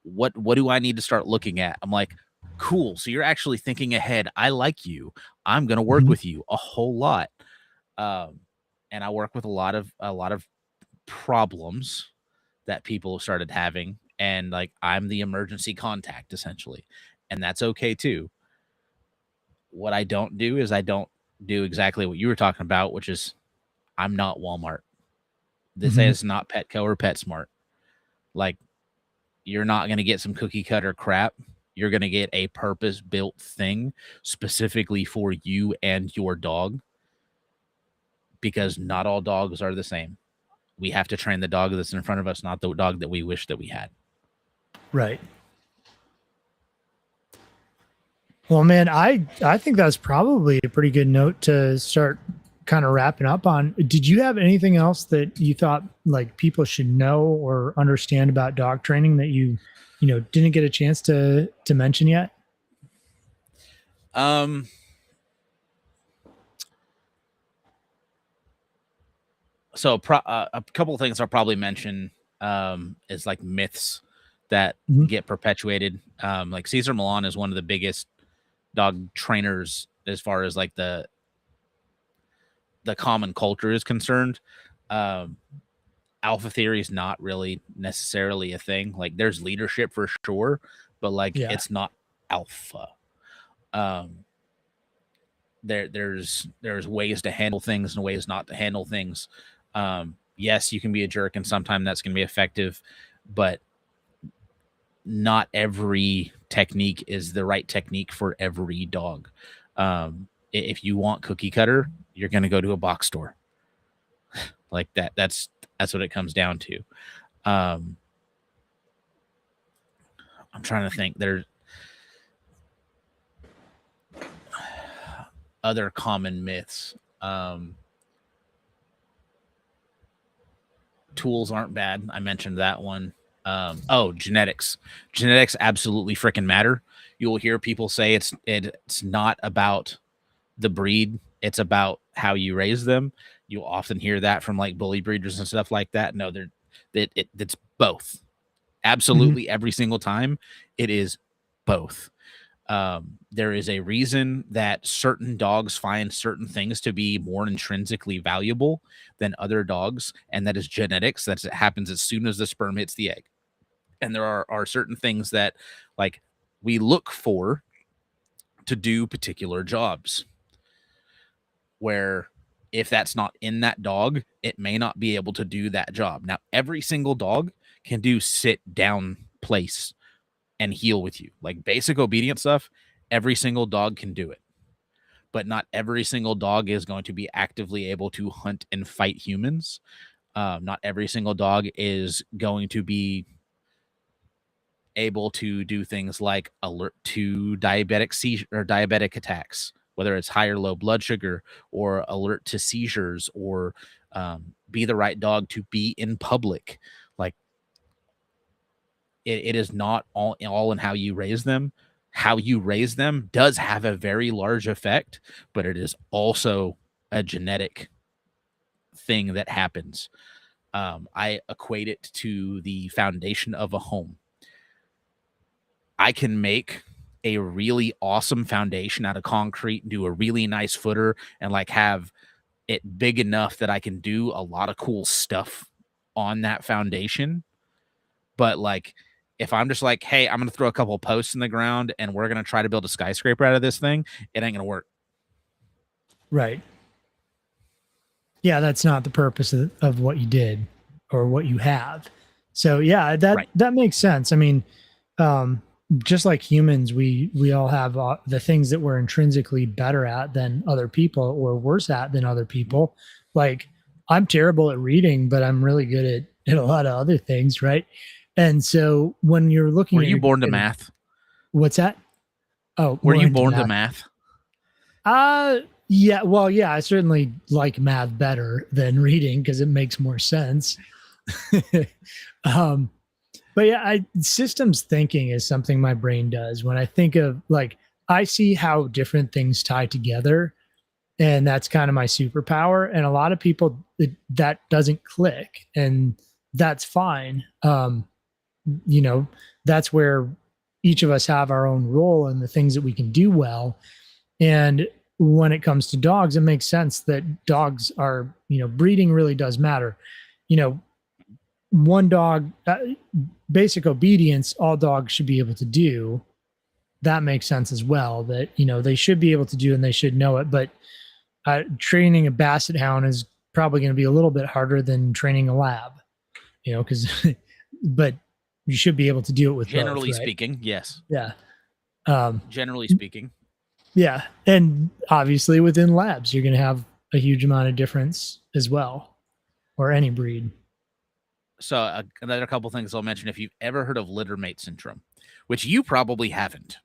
What do I need to start looking at? I'm like, cool. So you're actually thinking ahead. I like you. I'm going to work with you a whole lot. And I work with a lot of problems that people started having. And like, I'm the emergency contact essentially. And that's okay too. What I don't do is I don't do exactly what you were talking about, which is I'm not Walmart. This is not Petco or PetSmart. Like, you're not going to get some cookie cutter crap. You're going to get a purpose built thing specifically for you and your dog, because not all dogs are the same. We have to train the dog that's in front of us, not the dog that we wish that we had. Right. Well, man, I think that's probably a pretty good note to start kind of wrapping up on. Did you have anything else that you thought like people should know or understand about dog training that you didn't get a chance to mention yet? Um, so a couple of things I'll probably mention is like myths that Mhm. get perpetuated. Like Cesar Millan is one of the biggest dog trainers as far as like the common culture is concerned. Um, Alpha theory is not really necessarily a thing. Like there's leadership for sure, but like Yeah. it's not alpha. Um, there's ways to handle things and ways not to handle things. Yes, you can be a jerk, and sometimes that's going to be effective, but not every technique is the right technique for every dog. If you want cookie cutter, you're going to go to a box store like that. That's what it comes down to. Um, I'm trying to think. There's other common myths. Tools aren't bad. I mentioned that one. Genetics. Genetics absolutely freaking matter. You'll hear people say it's not about the breed, it's about how you raise them. You'll often hear that from like bully breeders and stuff like that. No, it's both. Mhm. Absolutely every single time it is both. There is a reason that certain dogs find certain things to be more intrinsically valuable than other dogs, and that is genetics. That happens as soon as the sperm hits the egg. And there are certain things that like we look for to do particular jobs where if that's not in that dog, it may not be able to do that job. Now, every single dog can do sit down, place, and heal with you. Like basic obedience stuff, every single dog can do it. But not every single dog is going to be actively able to hunt and fight humans. Not every single dog is going to be able to do things like alert to diabetic seizure or diabetic attacks, whether it's high or low blood sugar, or alert to seizures, or be the right dog to be in public. Like it is not all in how you raise them. How you raise them does have a very large effect, but it is also a genetic thing that happens. I equate it to the foundation of a home. I can make a really awesome foundation out of concrete and do a really nice footer and like have it big enough that I can do a lot of cool stuff on that foundation. But like, if I'm just like, hey, I'm going to throw a couple of posts in the ground and we're going to try to build a skyscraper out of this thing, it ain't going to work. Right. Yeah, that's not the purpose of what you did or what you have. So yeah, that Right. that makes sense. I mean, um, just like humans, we all have the things that we're intrinsically better at than other people, or worse at than other people. Like I'm terrible at reading, but I'm really good at a lot of other things, right? And so when you're looking Were at you your born to at a, math? what's that? Oh, Were more you into born to math. math? Yeah, well, yeah, I certainly like math better than reading because it makes more sense. um, but yeah, systems thinking is something my brain does when I think of like I see how different things tie together, and that's kind of my superpower. And a lot of people that doesn't click, and that's fine. You know, that's where each of us have our own role and the things that we can do well. And when it comes to dogs, it makes sense that dogs are, breeding really does matter. You know, one dog, basic obedience, all dogs should be able to do. That makes sense as well. That, they should be able to do and they should know it. But training a basset hound is probably going to be a little bit harder than training a lab, because, but you should be able to do it with both, Generally right? speaking, yes. Yeah. Um, Generally speaking. Yeah. And obviously within labs, you're going to have a huge amount of difference as well, or any breed. So another couple things I'll mention. If you've ever heard of littermate syndrome, which you probably haven't,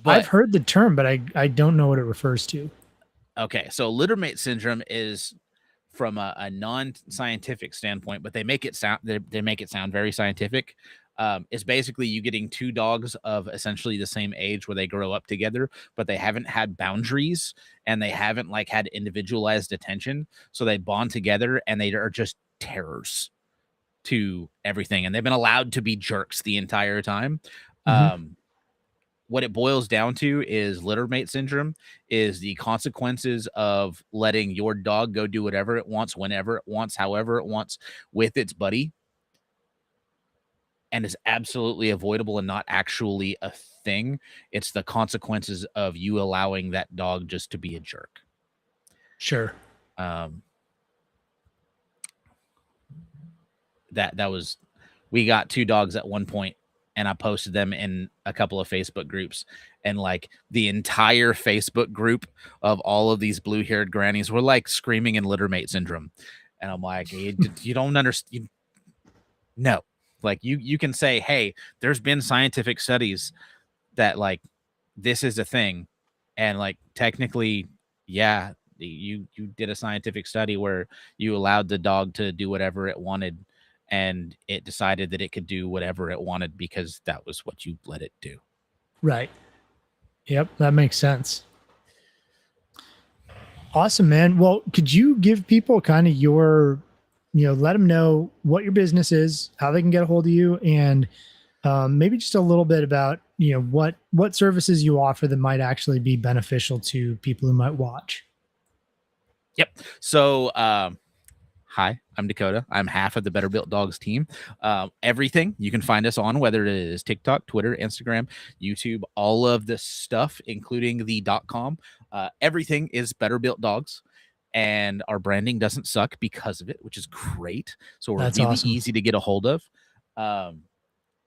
I've But heard the term, but I don't know what it refers to. okay, so littermate syndrome is from a non-scientific standpoint, but they make it sound very scientific. It's basically you getting two dogs of essentially the same age where they grow up together, but they haven't had boundaries and they haven't like had individualized attention, so they bond together and they are just terrors to everything, and they've been allowed to be jerks the entire time. Mhm. What it boils down to is littermate syndrome is the consequences of letting your dog go do whatever it wants, whenever it wants, however it wants with its buddy, and is absolutely avoidable and not actually a thing. It's the consequences of you allowing that dog just to be a jerk. Sure. Um, that was, we got two dogs at one point and I posted them in a couple of Facebook groups, and like the entire Facebook group of all of these blue-haired grannies were like screaming in littermate syndrome. And I'm like, you don't understand. No, like you can say, hey, there's been scientific studies that like this is a thing, and like technically, yeah, you did a scientific study where you allowed the dog to do whatever it wanted, and it decided that it could do whatever it wanted because that was what you let it do. Right. Yep, that makes sense. Awesome, man. Well, could you give people kind of your, let them know what your business is, how they can get a hold of you, and maybe just a little bit about, what services you offer that might actually be beneficial to people who might watch. Yep. So hi, I'm Dakota. I'm half of the Better Built Dogs team. Everything you can find us on, whether it is TikTok, Twitter, Instagram, YouTube, all of this stuff, including the .com. Everything is Better Built Dogs, and our branding doesn't suck because of it, which is great. So we're That's really awesome. easy to get a hold of.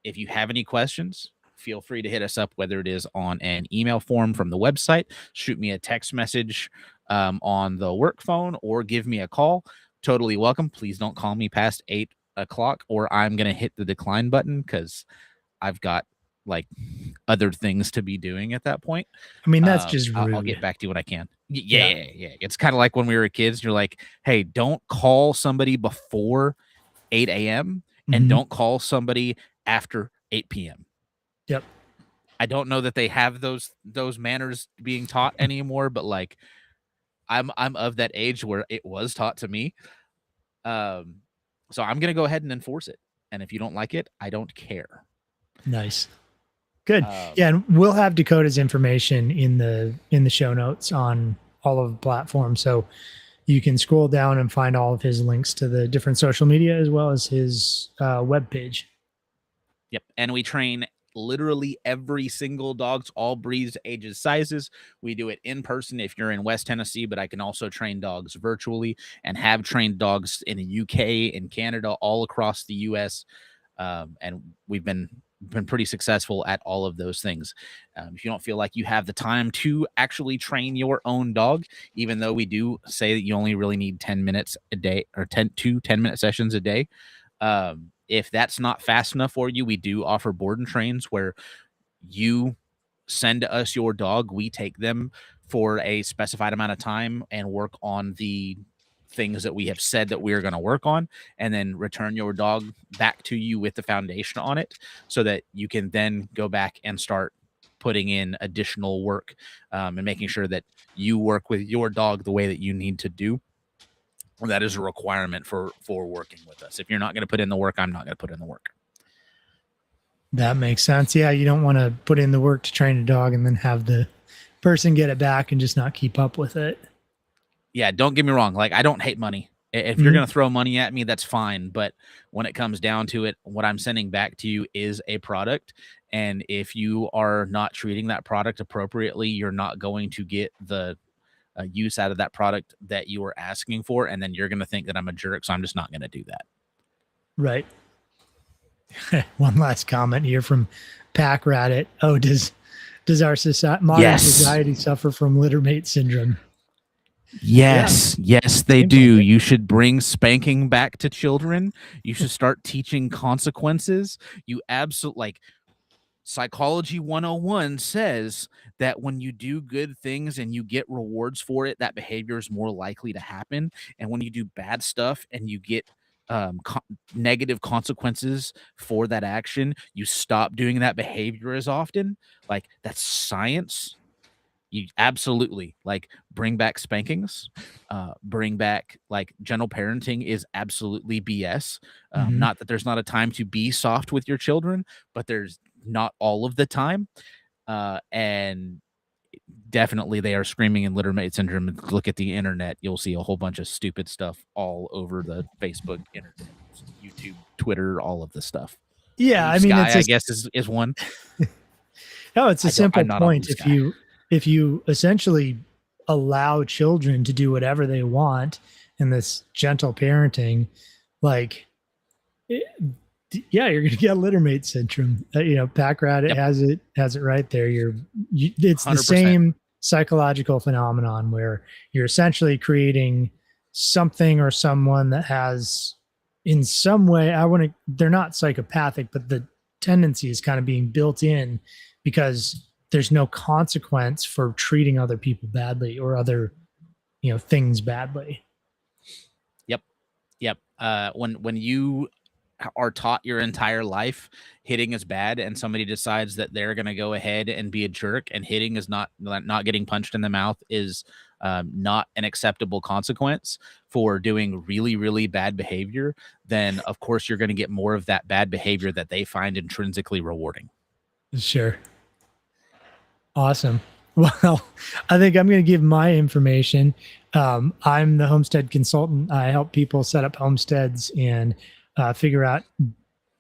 If you have any questions, feel free to hit us up, whether it is on an email form from the website, shoot me a text message on the work phone, or give me a call. Totally welcome. Please don't call me past 8 o'clock, or I'm going to hit the decline button because I've got like other things to be doing at that point. I mean, that's just I'll rude. get back to you when I can. Yeah. It's kind of like when we were kids. You're like, hey, don't call somebody before 8 a.m. and Mhm. don't call somebody after 8 p.m. Yep. I don't know that they have those manners being taught anymore, but like I'm of that age where it was taught to me. So I'm gonna go ahead and enforce it. And if you don't like it, I don't care. Nice. Good. Yeah, and we'll have Dakota's information in the show notes on all of the platforms. So you can scroll down and find all of his links to the different social media as well as his webpage. Yep. And we train literally every single dogs, all breeds, ages, sizes. We do it in person if you're in West Tennessee, but I can also train dogs virtually and have trained dogs in the UK, in Canada, all across the US. And we've been pretty successful at all of those things. If you don't feel like you have the time to actually train your own dog, even though we do say that you only really need 10 minutes a day, or 10-minute sessions a day, if that's not fast enough for you, we do offer board and trains where you send us your dog, we take them for a specified amount of time and work on the things that we have said that we are going to work on, and then return your dog back to you with the foundation on it, so that you can then go back and start putting in additional work, and making sure that you work with your dog the way that you need to do. That is a requirement for working with us. If you're not going to put in the work, I'm not going to put in the work. That makes sense. Yeah, you don't want to put in the work to train a dog and then have the person get it back and just not keep up with it. Yeah, don't get me wrong. Like, I don't hate money. If you're going to throw money at me, that's fine. But when it comes down to it, what I'm sending back to you is a product. And if you are not treating that product appropriately, you're not going to get the use out of that product that you were asking for. And then you're going to think that I'm a jerk. So I'm just not going to do that. Right. One last comment here from Pack Rabbit. Oh, does our modern society suffer from littermate syndrome? Yes, yes, they do. You should bring spanking back to children. You should start teaching consequences. You absolutely, like, Psychology 101 says that when you do good things and you get rewards for it, that behavior is more likely to happen. And when you do bad stuff and you get negative consequences for that action, you stop doing that behavior as often. Like, that's science. You absolutely, like, bring back spankings, bring back, like, gentle parenting is absolutely BS. Mhm. Not that there's not a time to be soft with your children, but there's not all of the time. And definitely they are screaming in littermate syndrome. Look at the internet, you'll see a whole bunch of stupid stuff all over the Facebook, internet, YouTube, Twitter, all of this stuff. Yeah, Blue I mean, it's Sky, I a guess, is one. no, it's a simple I'm not on Blue point. Sky. If you essentially allow children to do whatever they want in this gentle parenting, like, yeah, you're gonna get littermate syndrome. Pack Rat Yep. has it right there. It's the 100%. same psychological phenomenon where you're essentially creating something or someone that has, in some way, they're not psychopathic, but the tendency is kind of being built in because there's no consequence for treating other people badly or other, things badly. Yep. When you are taught your entire life hitting is bad, and somebody decides that they're going to go ahead and be a jerk, and hitting is not getting punched in the mouth is not an acceptable consequence for doing really, really bad behavior, then of course you're going to get more of that bad behavior that they find intrinsically rewarding. Sure. Awesome. Well, I think I'm going to give my information. I'm the homestead consultant. I help people set up homesteads and figure out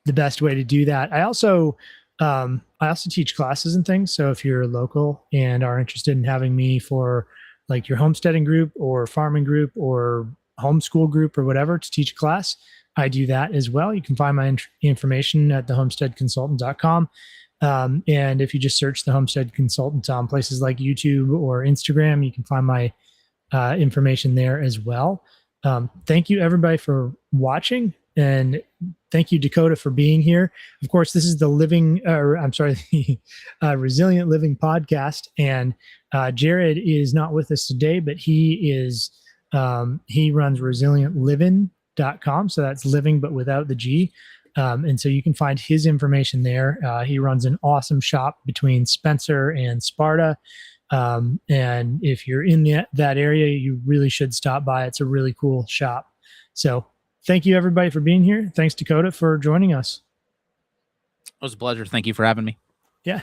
the best way to do that. I also teach classes and things. So if you're local and are interested in having me for like your homesteading group or farming group or homeschool group or whatever to teach a class, I do that as well. You can find my information at thehomesteadconsultant.com. And if you just search the Homestead Consultant on places like YouTube or Instagram, you can find my information there as well. Thank you, everybody, for watching. And thank you, Dakota, for being here. Of course, this is the Resilient Living podcast. And Jared is not with us today, but he runs resilientliving.com. So that's living, but without the G. And so you can find his information there. He runs an awesome shop between Spencer and Sparta. And if you're in that area, you really should stop by. It's a really cool shop. So thank you, everybody, for being here. Thanks, Dakota, for joining us. It was a pleasure. Thank you for having me. Yeah.